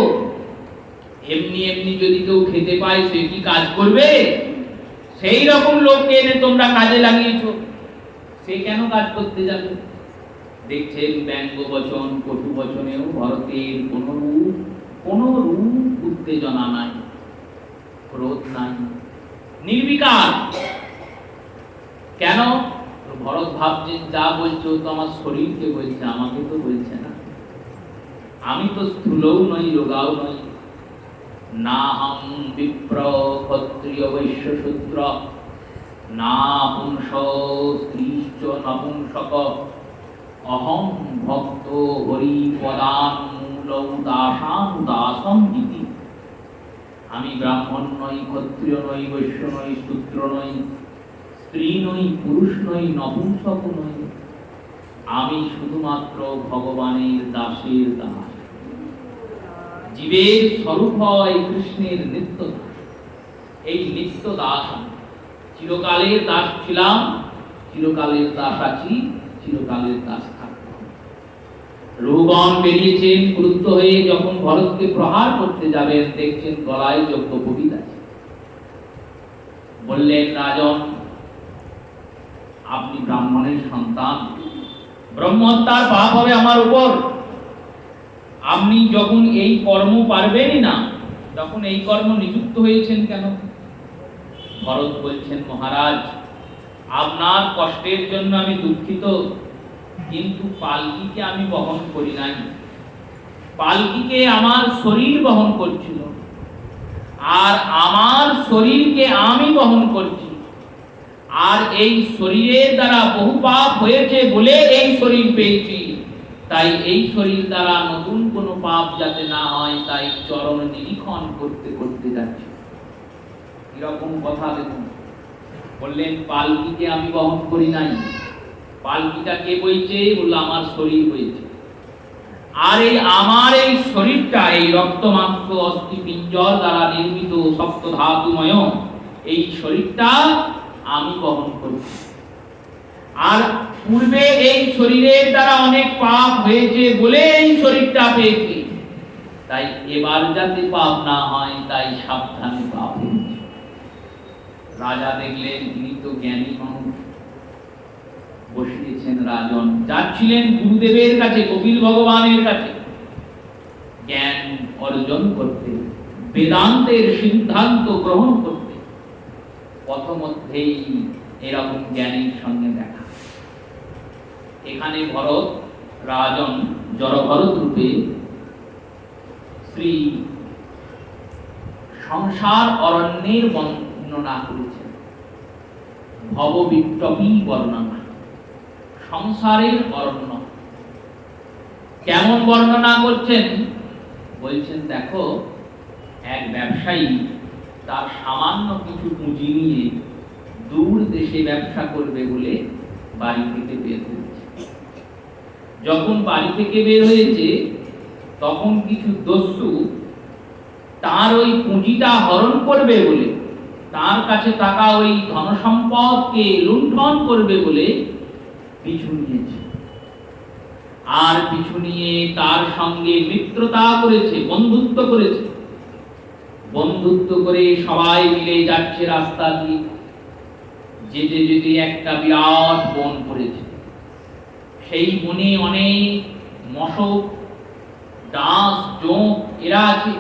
এমনি এমনি যদি কেউ খেতে পায় সে কি কাজ করবে? সেই রকম লোককে এনে তোমরা কাজে লাগিয়েছো, সে কেন কাজ করতে যাবে? দেখছেন ব্যঙ্গ বচন, কটু বচনেও ভরতের কোনো রূপ উত্তেজনা নাই, ক্রোধ নাই, নির্বিকার। কেন? ভরত ভাবছেন যা বলছে ও তো আমার শরীরকে বলছে, আমাকে তো বলছে না। আমি তো স্থূলও নই, রোগাও নই। না হম বিপ্র ক্ষত্রিয় বৈশ্য শূদ্র, না পুংস স্ত্রীশ্চ নপুংসক, অহম ভক্ত হরি পদান মূলৌ দাসান দাসম ইতি। আমি ব্রাহ্মণ নই, ক্ষত্রিয় নই, বৈশ্য নই, শূদ্র নই, স্ত্রী নই, পুরুষ নই, নপুংসক নই। আমি শুধুমাত্র ভগবানের দাসের দাস। জীবের স্বরূপ হয় কৃষ্ণের নিত্য দাস। এই নিত্য দাস আমি। চিরকালের দাস ছিলাম, চিরকালের দাস আছি, চিরকালের দাস থাকব। রঘুগণ বেরিয়েছেন ক্রুদ্ধ হয়ে, যখন ভরতকে প্রহার করতে যাবেন দেখছেন গলায় যজ্ঞোপবীত আছে। বললেন, রাজন, আপনি ব্রাহ্মণের সন্তান, ব্রহ্মহত্যার পাপ হবে আমার উপর। আপনি যখন এই কর্ম পারবেনই না, তখন এই কর্ম নিযুক্ত হয়েছেন কেন? ভরত বলছেন, মহারাজ, আপনার কষ্টের জন্য আমি দুঃখিত, কিন্তু পালকিকে আমি বহন করি নাই। পালকিকে আমার শরীর বহন করছিল, আর আমার শরীরকে আমি বহন করছি। আর এই শরীরের দ্বারা বহু পাপ হয়েছে বলে এই শরীর পেয়েছি। তাই এই শরীর দ্বারা নতুন কোনো পাপ যাতে না হয়, তাই চরণ নিরীক্ষণ করতে করতে যাচ্ছি। এরকম কথা দেখুন। বললেন, পালকিকে আমি বহন করি নাই। পালকিটা কে বইছে? বলল, আমার শরীর বইছে। আর এই আমার এই শরীরটা, এই রক্ত মাংস অস্থি পিঞ্জর দ্বারা নির্মিত সপ্ত ধাতুময় এই শরীরটা আমি বহন করছি। আর পূর্বে এই শরীরের দ্বারা অনেক পাপ হয়েছে বলে এই শরীরটা পেয়েছি। তাই এবার যাতে পাপ না হয়, তাই সাবধানে পাপ হয়েছে। রাজা দেখলেন তিনি তো জ্ঞানী মানুষ, বসিয়েছেন রাজন। যাচ্ছিলেন গুরুদেবের কাছে, কপিল ভগবানের কাছে জ্ঞান অর্জন করতে, বেদান্তের সিদ্ধান্ত গ্রহণ করতে। পথমধ্যেই এরকম জ্ঞানীর সঙ্গে দেখা। এখানে ভরত রাজন জড়ভরত রূপে শ্রী সংসার অরণ্যের বর্ণনা করেছেন। ভববিপ্লবী বর্ণনা, সংসারের অরণ্য কেমন বর্ণনা করছেন? বলছেন, দেখো, এক ব্যবসায়ী তার সামান্য কিছু পুঁজি নিয়ে দূর দেশে ব্যবসা করবে বলে বাড়ি থেকে বের হয়েছে। যখন বাড়ি থেকে বের হয়েছে, তখন কিছু দস্যু তার ওই পুঁজিটা হরণ করবে বলে, তার কাছে থাকা ওই ধনসম্পদকে লুণ্ঠন করবে বলে পিছু নিয়েছে। আর পিছু নিয়ে তার সঙ্গে মিত্রতা করেছে, বন্ধুত্ব করেছে। বন্ধুত্ব করে সবাই মিলে যাচ্ছে রাস্তা দিয়ে। যেতে যেতে একটা বিরাট বন পড়েছে। সেই বনে অনেক মশক, ডাঁশ, জোঁক এরা আছে।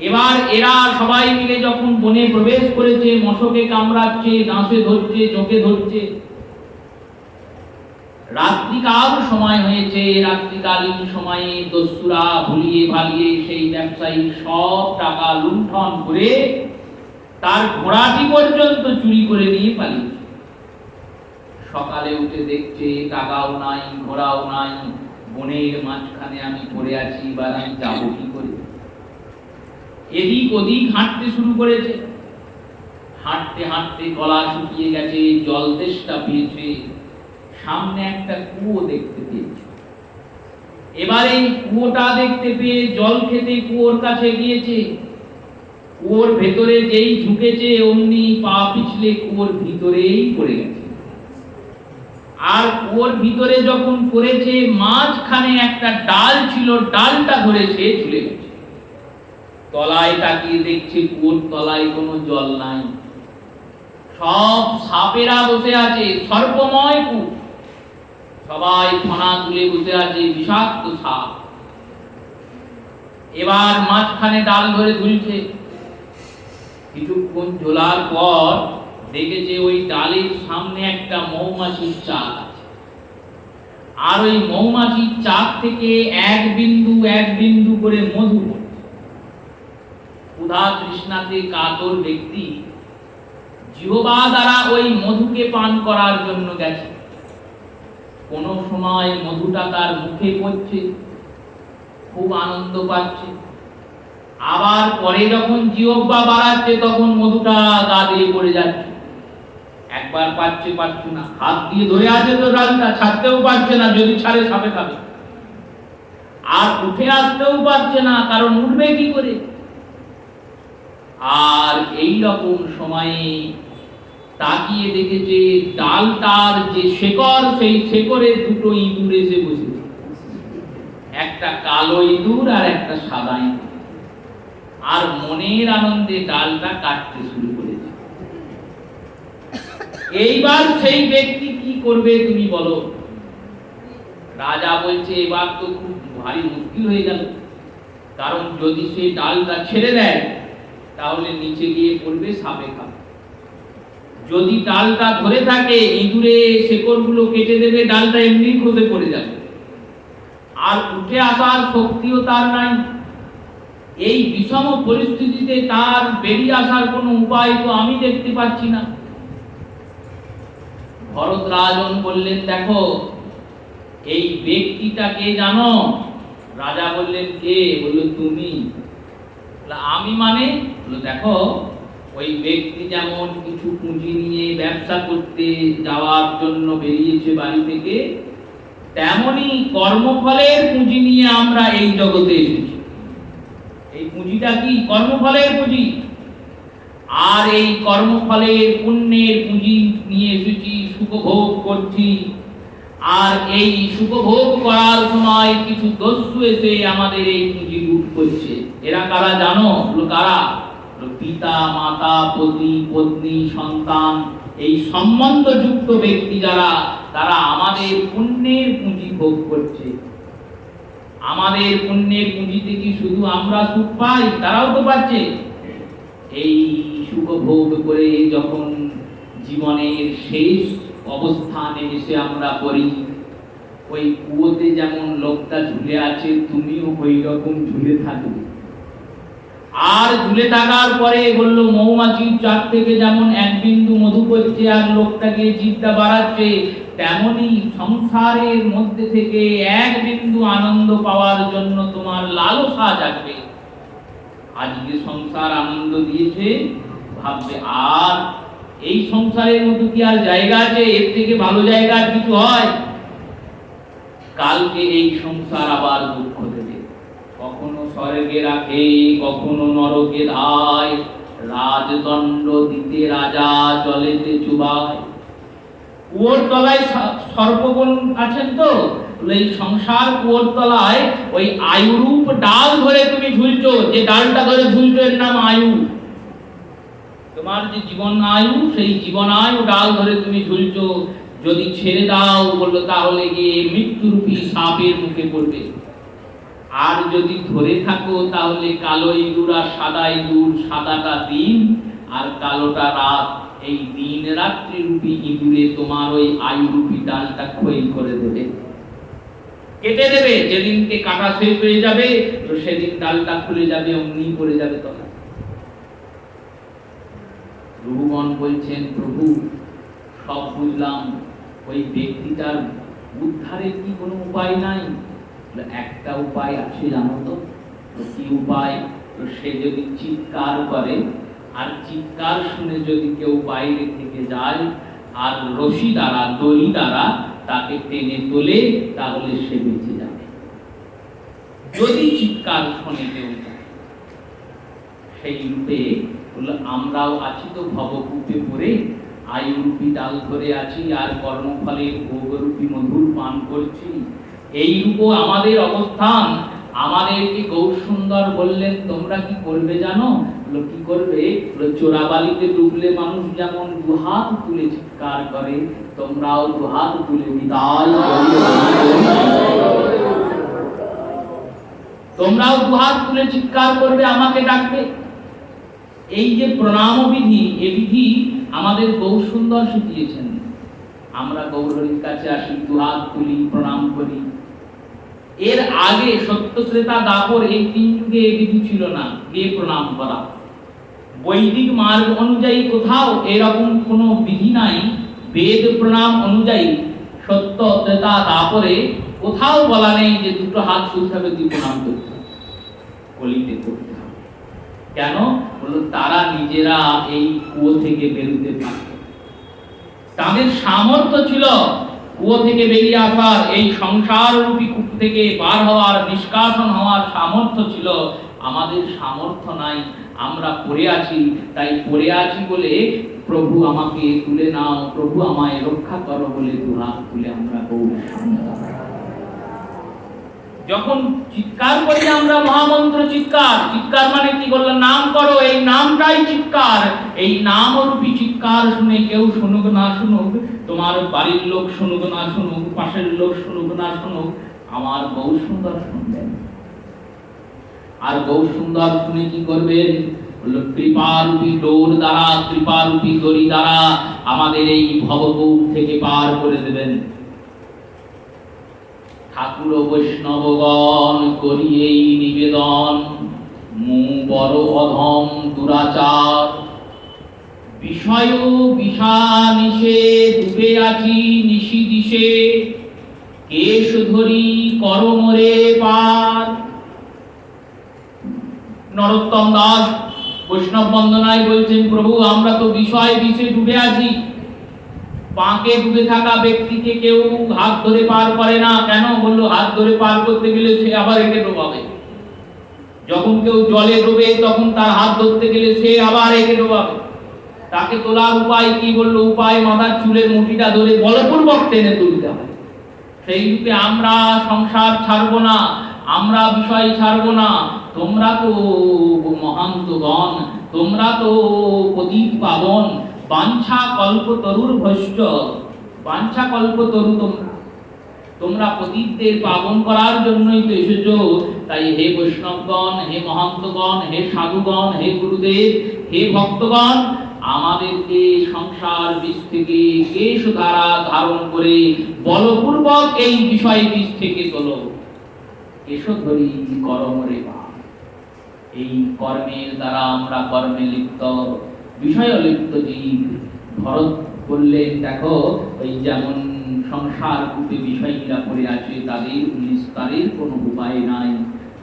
এবার এরা সবাই মিলে যখন বনে প্রবেশ করেছে, মশকে কামড়াচ্ছে, ডাঁশে ধরছে, জোঁকে ধরছে। রাত্রিকাল সময় হয়েছে। রাত্রিকালীন সময়ে দস্যুরা ভুলিয়ে ভালিয়ে সেই ব্যবসায়ী সব টাকা লুণ্ঠন করে তার ঘোড়াটি পর্যন্ত চুরি করে নিয়ে পালিয়েছে। সকালে উঠে দেখছে টাকাও নাই, ঘোড়াও নাই, বনের মাঝখানে আমি পড়ে আছি, এবার আমি যাবো কি করে? এদিক ওদিক হাঁটতে শুরু করেছে। হাঁটতে হাঁটতে গলা শুকিয়ে গেছে, জল তেষ্টা পেয়েছে। সামনে একটা কুয়ো দেখতে পেয়েছে। এবার এই কুয়োটা দেখতে পেয়ে জল খেতে কুয়োর কাছে গিয়েছে। কুয়োর ভেতরে যেই ঝুঁকেছে, অমনি পা পিছলে কুয়োর ভিতরেই পড়ে গেছে। আর কুয়োর ভিতরে যখন পড়েছে, মাঝখানে একটা ডাল ছিল, ডালটা ধরে সে ঝুলে গেছে। তলায় তাকিয়ে দেখছে কুয়োর তলায় কোনো জল নাই, সব সাপেরা বসে আছে, সর্পময় কূপ। সবাই ফনা তুলে বসে আছে, বিষাক্ত সাপ। এবার মাঝখানে ডাল ধরে ঝুলছে। কিছুক্ষণ ঝোলার পর দেখেছে ওই ডালের সামনে একটা মৌমাছির চাক আছে, আর ওই মৌমাছির চাক থেকে এক বিন্দু করে মধু পড়ছে। ক্ষুধা তৃষ্ণাতে কাতর ব্যক্তি জিহ্বা দ্বারা ওই মধুকে পান করার জন্য গেছে। কোন সময় মধুটা তার মুখে পড়ছে, খুব আনন্দ পাচ্ছে, আবার পরে যখন জিহ্বা বাড়াচ্ছে তখন মধুটা গা দিয়ে পড়ে যাচ্ছে। একবার পাচ্ছে না, হাত দিয়ে ধরে আছে তো ডালটা, ছাড়তেও পারছে না, যদি ছাড়ে সাপে খাবে। আর উঠে আসতেও পারছে না, কারণ উঠবে কি করে। আর এই রকম সময়ে তাকিয়ে দেখেছে ডালটার যে শেকড়, সেই শেকড়ে দুটো ইঁদুর এসে বসেছে, একটা কালো ইঁদুর আর একটা সাদা ইঁদুর। আর মনের আনন্দে ডালটা কাটতে শুরু করেছে। এইবার সেই ব্যক্তি কি করবে তুমি বলো? রাজা বলছে এবার তো খুব ভারী মুশকিল হয়ে গেল, কারণ যদি সেই ডালটা ছেড়ে দেয় তাহলে নিচে গিয়ে পড়বে, সাপে খাবে। যদি ডালটা ধরে থাকে ইঁদুরে শেকড়গুলো কেটে দেবে, ডালটা এমনি খসে পড়ে যাবে, আর উঠে আসার শক্তিও তার নাই। এই বিষম পরিস্থিতিতে তার বেরিয়ে আসার কোনো উপায় তো আমি দেখতে পাচ্ছি না। ভরত রাজন বললেন, দেখো এই ব্যক্তিটাকে জানো? রাজা বললেন, কে? বলল, তুমি। আমি মানে? বলল, দেখো ওই ব্যক্তি যেমন কিছু পুঁজি নিয়ে ব্যবসা করতে যাওয়ার জন্য বেরিয়েছে বাড়ি থেকে, তেমনি কর্মফলের পুঁজি নিয়ে আমরা এই জগতে এসেছি। এই পুঁজিটা কি? কর্মফলের পুঁজি। আর এই কর্মফলের পুণ্যের পুঁজি নিয়ে এসেছি, সুখভোগ করছি। আর এই সুখভোগ করার সময় কিছু দস্যু এসে আমাদের এই পুঁজি লুট করছে। এরা কারা জানো? কারা? পিতা, মাতা, পতি, পত্নী, সন্তান, এই সম্বন্ধযুক্ত ব্যক্তি যারা, তারা আমাদের পুণ্যের পুঁজি ভোগ করছে। আমাদের পুণ্যের পুঁজিতে কি শুধু আমরা সুখ পাই? তারাও তো পাচ্ছে। এই সুখ ভোগ করে যখন জীবনের শেষ অবস্থানে এসে আমরা পড়ি, ওই কুয়োতে যেমন লোকটা ঝুলে আছে, তুমিও ওই রকম ঝুলে থাকবে। আর ঝুলে থাকার পরে বলল, মৌমাছির চাক থেকে যেমন এক বিন্দু মধু পড়ছে আর লোকটাকে জিভটা বাড়াচ্ছে, তেমনি সংসারের মধ্যে থেকে এক বিন্দু আনন্দ পাওয়ার জন্য তোমার লালসা জাগবে। আজকে সংসার আনন্দ দিয়েছে, ভাববে আর এই সংসারের মধ্যে কি আর জায়গা আছে? এর থেকে ভালো জায়গা আর কিছু হয়? কালকে এই সংসার আবার দুঃখ দেবে, কখনো স্বর্গে রাখে, কখনো নরকে দায়, রাজদণ্ড দিতে রাজা চলেতে চুবায়। কুয়োর তলায় সর্পগণ আছেন তো, এই সংসার কুয়োর তলায় ওই আয়ুরূপ ডাল ধরে তুমি ঝুলছো, যে ডালটা ধরে ঝুলছো এর নাম আয়ু। তোমার যে জীবন আয়ু, সেই জীবন আয়ু ডাল ধরে তুমি ঝুলছো। যদি ছেড়ে দাও বললো, তাহলে গিয়ে মৃত্যুরূপী সাপের মুখে পড়বে। আর যদি ধরে থাকো তাহলে কালো ইঁদুর আর সাদা ইঁদুর, সাদাটা দিন আর কালোটা রাত, এই দিন রাত্রি রূপী ইঁদুরে তোমার ওই আয়ুরূপী ডালটা ক্ষয় করে দেবে, কেটে দেবে। যেদিনকে কাটা শেষ হয়ে যাবে তো সেদিন ডালটা খুলে যাবে, অমনি পড়ে যাবে তখন। রঘুগণ বলছেন, প্রভু সব বুঝলাম, ওই ব্যক্তিটার উদ্ধারের কি কোনো উপায় নাই? একটা উপায় আছে, জানো তো? কি উপায়? সে যদি চিৎকার করে, আর চিৎকার শুনে যদি কেউ বাইরে থেকে যায় আর রশি দ্বারা, দড়ি দ্বারা তাকে টেনে তোলে, তাহলে সে বেঁচে যাবে। যদি চিৎকার শুনে কেউ যায়, সেই রূপে আমরাও আছি তো ভবকূপে পড়ে, আয়ুরূপী ডাল ধরে আছি আর কর্মফলের ভোগরূপী মধুর পান করছি। এই রূপ আমাদের অবস্থান। আমাদেরকে গৌর সুন্দর বললেন, তোমরা কি করবে জানো? কি করবে? চোরাবালিতে ডুবলে মানুষ যেমন দুহাত তুলে চিৎকার করে, তোমরাও দুহাত তুলে বিদায়, তোমরাও দুহাত তুলে চিৎকার করবে, আমাকে ডাকবে। এই যে প্রণাম বিধি, এ বিধি আমাদের গৌর সুন্দর শিখিয়েছেন। আমরা গৌরহরির কাছে আসি, দুহাত তুলি, প্রণাম করি। এর আগে সত্য ত্রেতা দাপর এই তিন যুগে এই বিধি ছিল না, এ প্রণাম করা। বৈদিক মার্গ অনুযায়ী কোথাও এরকম কোনো বিধি নাই। বেদ প্রণাম অনুযায়ী সত্য ত্রেতা দাপরে কোথাও বলা নেই যে দুটো হাত তুলতে হবে, দুই প্রণাম করতে হবে, কলিতে করতে হবে। কেন? বলল তারা নিজেরা এই কুয়ো থেকে বেরোতে পারত, তাদের সামর্থ্য ছিল কুয়ো থেকে বেরিয়ে আসার, এই সংসার রূপী কূপ থেকে বার হওয়ার, নিষ্কাশন হওয়ার সামর্থ্য ছিল। আমাদের সামর্থ্য নাই, আমরা পড়ে আছি। তাই পড়ে আছি বলে প্রভু আমাকে তুলে নাও, প্রভু আমায় রক্ষা করো বলে দুহাত তুলে আমরা গৌরের সামনে দাঁড়াই। যখন চিৎকার করি আমরা মহামন্ত্র চিৎকার, চিৎকার মানে কি বললাম? নাম করো, এই নামটাই চিৎকার। এই নামরূপী চিৎকার শুনে কেউ শুনুক না শুনুক, তোমার বাড়ির লোক শুনুক না শুনুক, পাশের লোক শুনুক না শুনুক, আমার গৌর সুন্দর শুনবেন। আর গৌর সুন্দর শুনে কি করবেন? কৃপারূপী ডোর দ্বারা, কৃপারূপী দড়ি দ্বারা আমাদের এই ভবকূপ থেকে পার করে দেবেন। ঠাকুর বৈষ্ণবগণ করি এই নিবেদন, মু বড় অধম দুরাচার, বিষয় বিষানিশে ডুবে আছি নিশি দিশে, কেশ ধরি করমরে পার। নরোত্তম দাস বৈষ্ণব বন্দনায় বলছেন, প্রভু আমরা তো বিষয় বিষে ডুবে আছি। পাকে ডুবে থাকা ব্যক্তিকে কেউ হাত ধরে পার করে না। কেন? বললো হাত ধরে পার করতে গেলে সে আবার একে ডোবাবে। যখন কেউ জলে ডোবে তখন তার হাত ধরতে গেলে সে আবার একে ডোবাবে। তাকে তোলার উপায় কি? বললো উপায় মাথার চুলের মুঠিটা ধরে বলপূর্বক টেনে তুলতে হয়। সেই রূপে আমরা সংসার ছাড়বো না, আমরা বিষয় ছাড়বো না। তোমরা তো মহান্তগণ, তোমরা তো পতিত পাবন, বাঞ্ছা কল্পতরুর ভস্য, বাঞ্ছা কল্পতরু তোমরা পতিতদের পাবন করার জন্যই তো এসেছো। তাই হে বৈষ্ণবগণ, হে মহান্তগণ, হে সাধুগণ, হে গুরুদেব, হে ভক্তগণ, আমাদেরকে সংসার বিষ থেকে কেশ ধারা ধারণ করে বলপূর্বক এই বিষয় বিষ থেকে তোলো। কেশ ধরি করমরে পার। এই কর্মের দ্বারা আমরা কর্মে লিপ্ত, বিষয় লিপ্ত জীব। ভরত বললেন, দেখো ওই যেমন সংসার কূপে বিষয়ীরা পড়ে আছে, তাদের নিস্তারের কোনো উপায় নাই।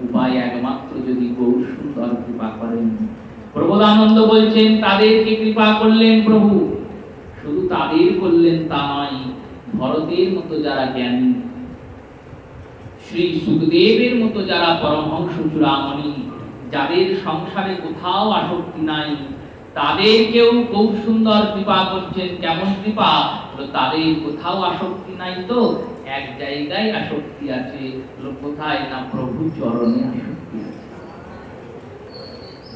উপায় একমাত্র যদি গৌর সুন্দর কৃপা করেন। প্রবোধানন্দ বলছেন, তাদেরকে কৃপা করলেন প্রভু, শুধু তাদের করলেন তা নয়, ভরতের মতো যারা জ্ঞানী, শ্রী সুখদেবের মতো যারা পরমহংস চূড়ামণি, যাদের সংসারে কোথাও আসক্তি নাই, তাদেরকেও গৌর সুন্দর কৃপা করছেন। কেমন কৃপা? তাদের কোথাও আসক্তি নাই, তো এক জায়গায় আসক্তি আছে। কোথায়? না প্রভু চরণে আসক্তি আছে।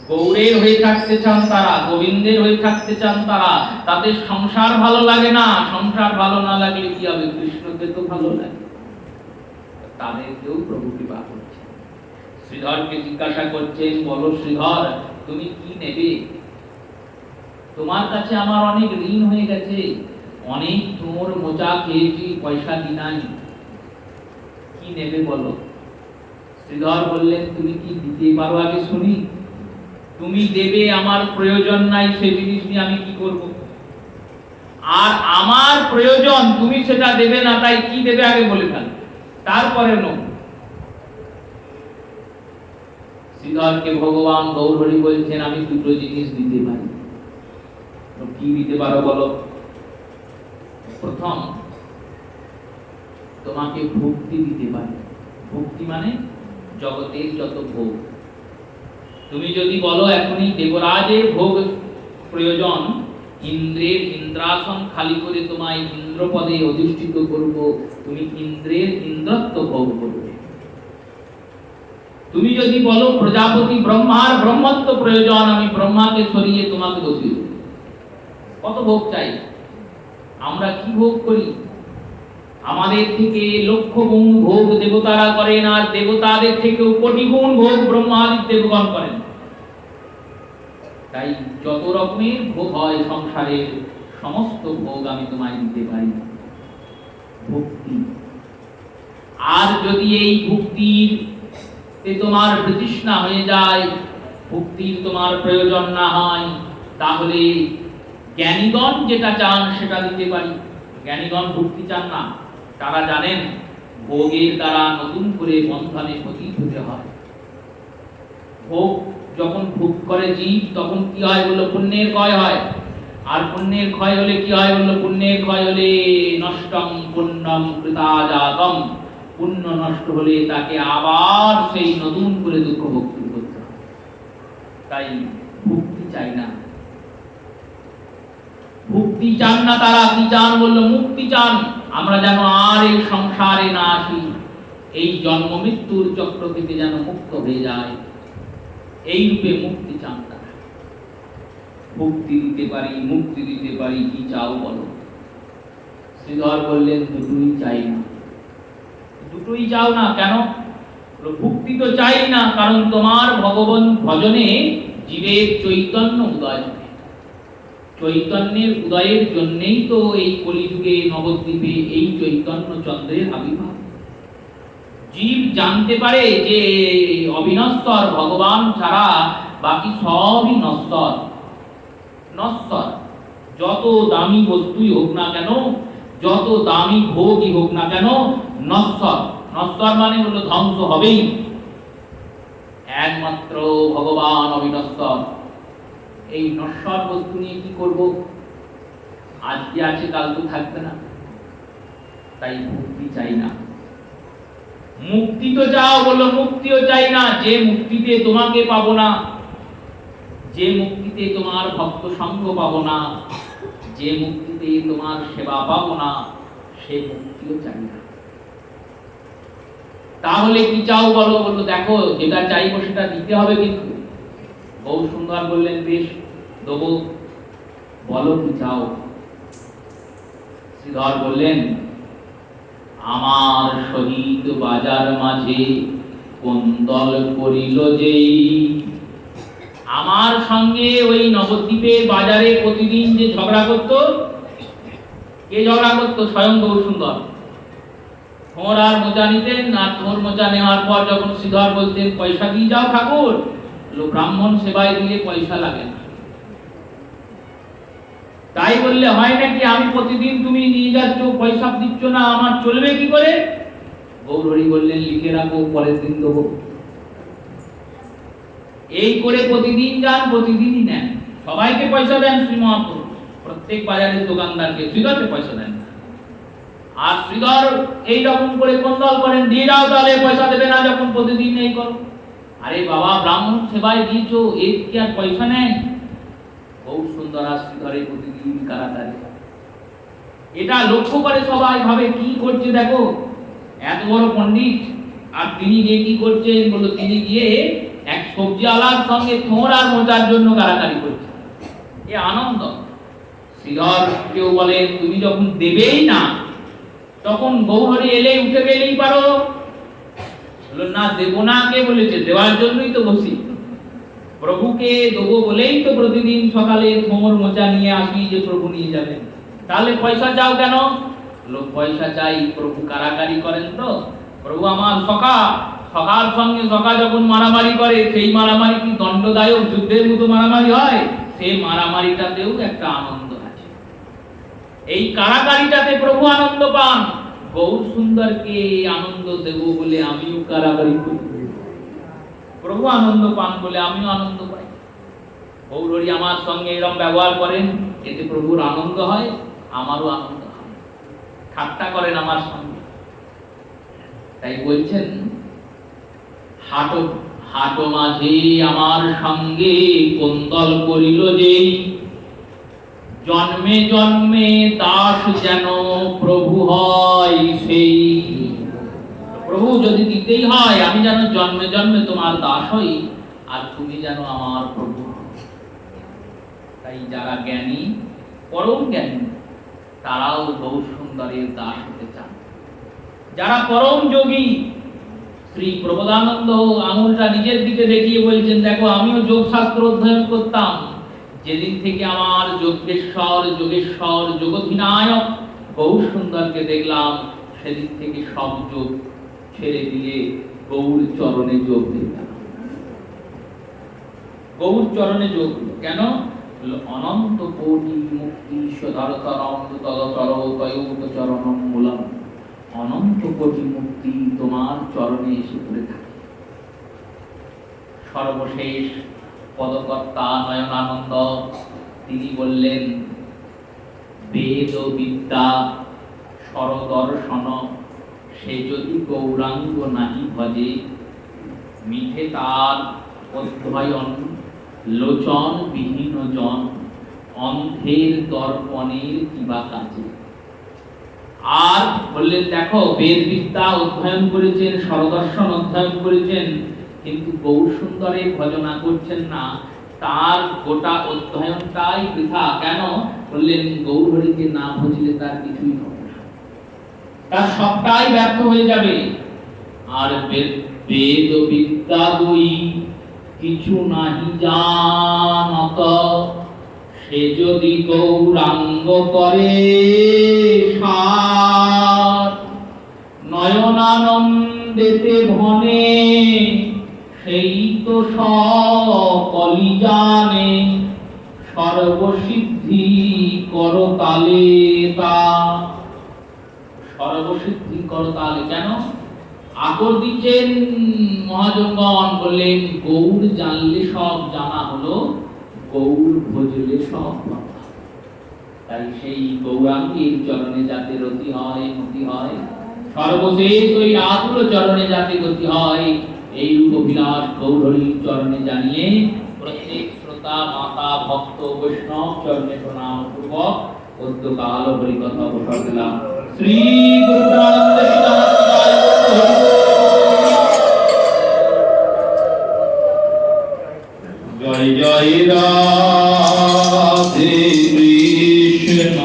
গৌরের হয়ে থাকতে চান তারা, গোবিন্দের হয়ে থাকতে চান তারা। তাদের সংসার ভালো লাগে না। সংসার ভালো না লাগলে কি হবে? কৃষ্ণকে তো ভালো লাগে। তাদেরকেও প্রভু কৃপা করছে। শ্রীধরকে জিজ্ঞাসা করছেন, বলো শ্রীধর তুমি কি নেবে? তোমার কাছে আমার অনেক ঋণ হয়ে গেছে, অনেক তোর মোচা খেয়েছি, পয়সা দি নাই, কি নেবে বলো? শ্রীধর বললেন, তুমি কি দিতে পারো আগে শুনি। তুমি দেবে, আমার প্রয়োজন নাই, সে জিনিস নিয়ে আমি কি করব? আর আমার প্রয়োজন, তুমি সেটা দেবে না, তাই কি দেবে আগে বলে ফেল, তারপরে নেব। শ্রীধরকে ভগবান গৌরহরি বলছেন, আমি দুটো জিনিস দিতে পারি। কি দিতে পারো বলো? প্রথম, তোমাকে ভক্তি দিতে পারি। ভক্তি মানে জগতের যত ভোগ। তুমি যদি বলো এখনই দেবরাজের ভোগ প্রয়োজন, ইন্দ্রের ইন্দ্রাসন খালি করে তোমায় ইন্দ্রপদে অধিষ্ঠিত করব, তুমি ইন্দ্রের ইন্দ্রত্ব ভোগ করবে। তুমি যদি বলো প্রজাপতি ব্রহ্মার ব্রহ্মত্ব প্রয়োজন, আমি ব্রহ্মাকে সরিয়ে তোমাকে বসিয়ে দেব। কত ভোগ চাই? আমরা কি ভোগ করি? আমাদের থেকে লক্ষ গুণ ভোগ দেবতারা করেন, আর দেবতাদের থেকেও কোটি গুণ ভোগ ব্রহ্মাদি দেবগণ করেন। তাই যত রকমের ভোগ হয় সংসারের সমস্ত ভোগ আমি তোমায় দিতে পারি। ভক্তি। আর যদি এই ভক্তির তোমার বিতৃষ্ণা হয়ে যায়, ভক্তির তোমার প্রয়োজন না হয়, তাহলে জ্ঞানীগণ যেটা চান সেটা দিতে পারি। জ্ঞানীগণ ভক্তি চান না, তারা জানেন ভোগের দ্বারা নতুন করে বন্ধনে পতিত হতে হয়। ভোগ যখন ভোগ করে জীব তখন কি হয় বললো, পুণ্যের ক্ষয় হয়। আর পুণ্যের ক্ষয় হলে কি হয় বললো, পুণ্যের ক্ষয় হলে নষ্টং পুণ্যম কৃতাজাতম, পুণ্য নষ্ট হলে তাকে আবার সেই নতুন করে দুঃখ ভক্তি করতে হয়। তাই ভক্তি চাই না, মুক্তি চান না তারা। কি চান বললো, মুক্তি চান। আমরা যেন আর এই সংসারে না আসি, এই জন্ম মৃত্যুর চক্র থেকে যেন মুক্ত হয়ে যায়, এই রূপে মুক্তি চান তারা। মুক্তি দিতে পারি, মুক্তি দিতে পারি, কি চাও বলো? শ্রীধর বললেন, দুটোই চাই না। দুটোই চাও না কেন? মুক্তি তো চাই না, কারণ তোমার ভগবান ভজনে জীবের চৈতন্য উদয় হয়। চৈতন্যের উদয়ের জন্যই তো এই কলিযুগে নবদ্বীপে এই চৈতন্য চন্দ্রের আবির্ভাব। জীব জানতে পারে যে অবিনশ্বর ভগবান ছাড়া বাকি সবই নশ্বর। নশ্বর। যত দামি বস্তুই হোক না কেন, যত দামি ভোগই হোক না কেন, নশ্বর। নশ্বর মানে হলো ধ্বংস হবেই। একমাত্র ভগবান অবিনশ্বর। এই নশ্বর বস্তু নিয়ে কি করব? আজকে আছে কাল তো থাকবে না। তাই মুক্তি চাই না। মুক্তি তো চাও বলো, মুক্তিও চাই না। যে মুক্তিতে তোমাকে পাবো না, যে মুক্তিতে তোমার ভক্ত সঙ্গ পাবো না, যে মুক্তিতে তোমার সেবা পাবো না, সে মুক্তিও চাই না। তাহলে কি চাও বলো? বললো দেখো, যেটা চাইবো সেটা দিতে হবে কিন্তু। বহু সুন্দর বললেন, বেশ দেবো, বলো কি চাও? শ্রীধর বললেন, আমার সহিত বাজার মাঝে কোন্দল করিল যেই। আমার সঙ্গে ওই নবদ্বীপের বাজারে প্রতিদিন যে ঝগড়া করত, কে ঝগড়া করত? স্বয়ং গৌর সুন্দর। থোর আর মোচা নিতেন, আর থোর মোচা নেওয়ার পর যখন শ্রীধর বলতেন পয়সা দিয়ে যাও ঠাকুর, ব্রাহ্মণ সেবায় দিলে পয়সা লাগে না। তাই বললে হয় নাকি? আমি প্রতিদিন তুমি নিয়ে যাচ্ছ, পয়সা দিচ্ছ না, আমার চলবে কি করে? গৌরহরি বললেন, লিখে রাখো, পরের দিন দেবো। এই করে প্রতিদিন যান, প্রতিদিনই নেন। সবাইকে পয়সা দেন শ্রী মহাপ্রভু, প্রত্যেক বাজারের দোকানদারকে। শ্রীধরকে পয়সা দেন। আর শ্রীধর এইরকম করে কোন্দল করেন, দিয়ে যাও তাহলে, পয়সা দেবে না যখন প্রতিদিন এই করো। আরে বাবা, ব্রাহ্মণ সেবায় দিয়েছো, এর কি আর পয়সা নেই? বহু সুন্দর আর শ্রীধরে প্রতিদিন কারাকারি। এটা লক্ষ্য করে সবাই, ভাবে কি করছে দেখো, এত বড় পণ্ডিত, আর তিনি গিয়ে কি করছেন বললো, তিনি গিয়ে এক সবজি আলার সঙ্গে থোর আর মোচার জন্য কারাকারি করছে। এ আনন্দ। শ্রীধর কেউ বলেন, তুমি যখন দেবেই না, তখন গৌরহরি এলে উঠে গেলেই পারো। বললো না, দেবো না কে বলেছে? দেওয়ার জন্যই তো বসি। প্রভুকে দেবো বলেই তো প্রতিদিন সকালে থোর মোচা নিয়ে আসি যে প্রভু নিয়ে যাবেন। তাহলে পয়সা চাও কেন? লোক পয়সা চাই, প্রভু কারাকারি করেন তো। প্রভু আমার সখা, সখার সঙ্গে সখা যখন মারামারি করে, সেই মারামারি কি দণ্ডদায়ক যুদ্ধের মতো মারামারি হয়? সেই মারামারিটাতেও একটা আনন্দ আছে। এই কারাকারিটাতে প্রভু আনন্দ পান। গৌর সুন্দরকে আনন্দ দেব বলে আমিও কারাকারি করি, প্রভু আনন্দ পান বলে আমিও আনন্দ পাই। গৌরহরি আমার সঙ্গে এরকম ব্যবহার করেন, এতে প্রভুর আনন্দ হয়, আমারও আনন্দ হয়। ঠাট্টা করেন আমার সঙ্গে। তাই বলছেন, হাটো হাটো মাঝে আমার সঙ্গে কোন্দল করিল যেই, জন্মে জন্মে দাস যেন প্রভু হয় সেই। প্রভু যদি দিতেই হয়, আমি যেন জন্মে জন্মে তোমার দাস হই, আর তুমি যেন আমার প্রভু। তাই যারা জ্ঞানী, পরম জ্ঞানী, তারাও গৌর সুন্দরের দাস হতে চান। যারা পরম যোগী, শ্রী প্রবোধানন্দ আঙুলটা নিজের দিকে দেখিয়ে বলছেন, দেখো আমিও যোগ শাস্ত্র অধ্যয়ন করতাম, যেদিন থেকে আমার যোগেশ্বর যোগধিনায়ক গৌর সুন্দরকে দেখলাম, সেদিন থেকে সব যোগ ছেড়ে দিয়ে গৌর চরণে যোগ দিলাম। গৌর চরণে যোগ কেন? অনন্ত কোটি মুক্তি সদারতরম তদতর তয়োত চরণম মূলম। অনন্ত কোটি মুক্তি তোমার চরণে এসে পড়ে থাকে। সর্বশেষ পদকর্তা নয়নানন্দ তিনি বললেন, বেদ বিদ্যা সরদর্শন সে যদি গৌরাঙ্গ নাহি ভজে, মিঠে তার অধ্যয়ন লোচন বিহীন জন, অন্ধের দর্পণের কিবা কাজে। আর বললেন, দেখো বেদ বিদ্যা অধ্যয়ন করেছেন, সরদর্শন অধ্যয়ন করেছেন, কিন্তু গৌর সুন্দরের ভজনা করছেন না, তার গোটা অধ্যয়নটাই বৃথা। কেন? বললেন, গৌর হরিকে না ভজলে তার কিছুই হবে না, তার সবটাই ব্যর্থ হয়ে যাবে। আর বেদ বিদ্যা বই কিছু নাহি জানত, সে যদি গৌরাঙ্গ করে সার, নয়নানন্দেতে ধনে সেই তো সকলি জানে, সর্বসিদ্ধি করতালে তা। সর্বসিদ্ধি করতালে কেন? আকর দিচ্ছেন মহাজনগণ, বললেন গৌর জানলে সব জানা হলো, গৌর ভজলে সব কথা। তাই সেই গৌরাঙ্গের চরণে যাতে রতি হয়, মতি হয়, সর্বশেষ ওই আতুর চরণে যাতে গতি হয়, এই অভিলাষ গৌরহরির চরণে জানিয়ে প্রত্যেক শ্রোতা মাতা ভক্ত বৈষ্ণব চরণে প্রণাম পূর্বক পদ্যকাল হরিকথা অবসর দিলাম। শ্রী গুরুদানন্দ জয় জয় রাধে কৃষ্ণ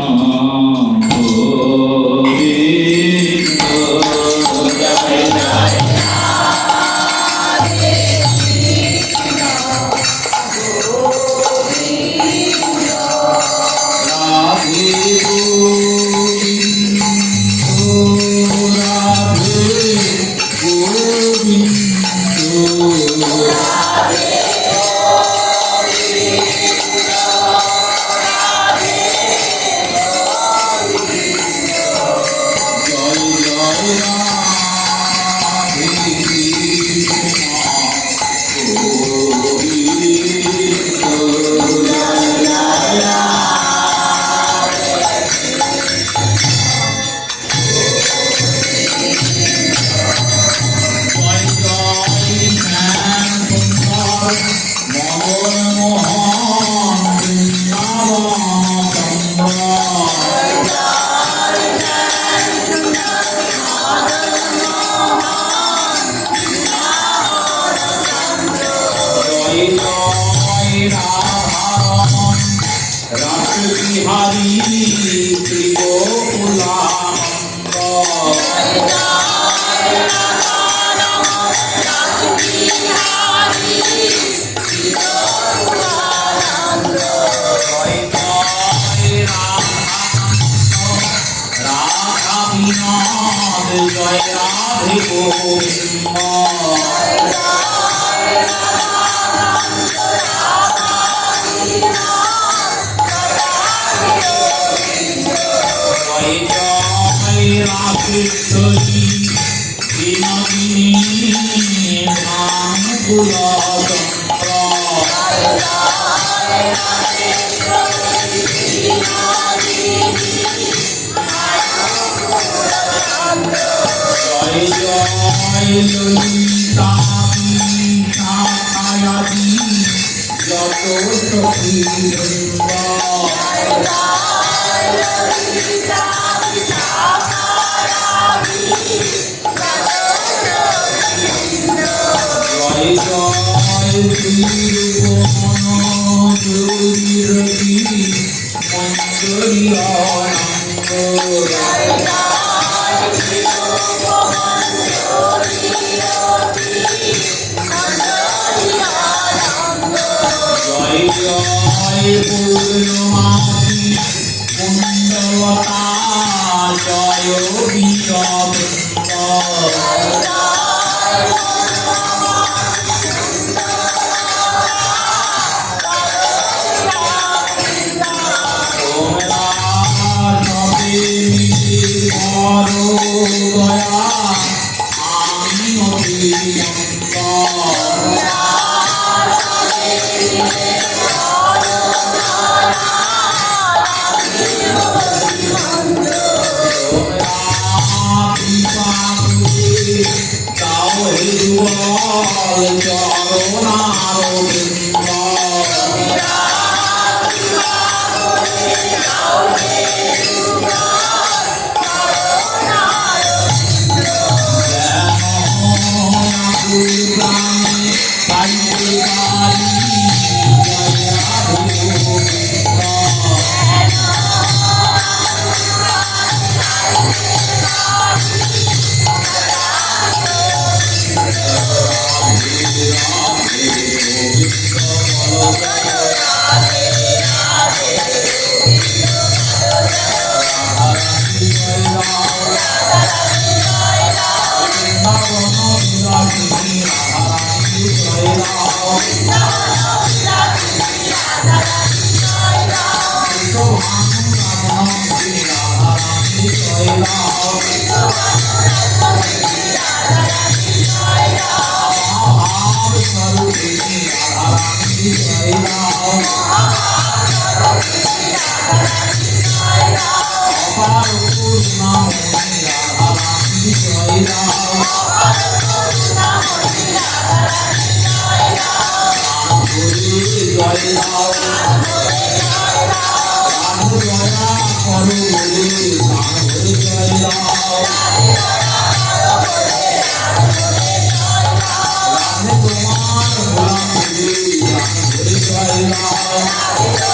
জয় পূর্ণমাসী কুণ্ডলতা জয় বিশ্ববৃন্দ তোমরা সবে মিলে করো দয়া আমি অভিনন্দ Jai Ram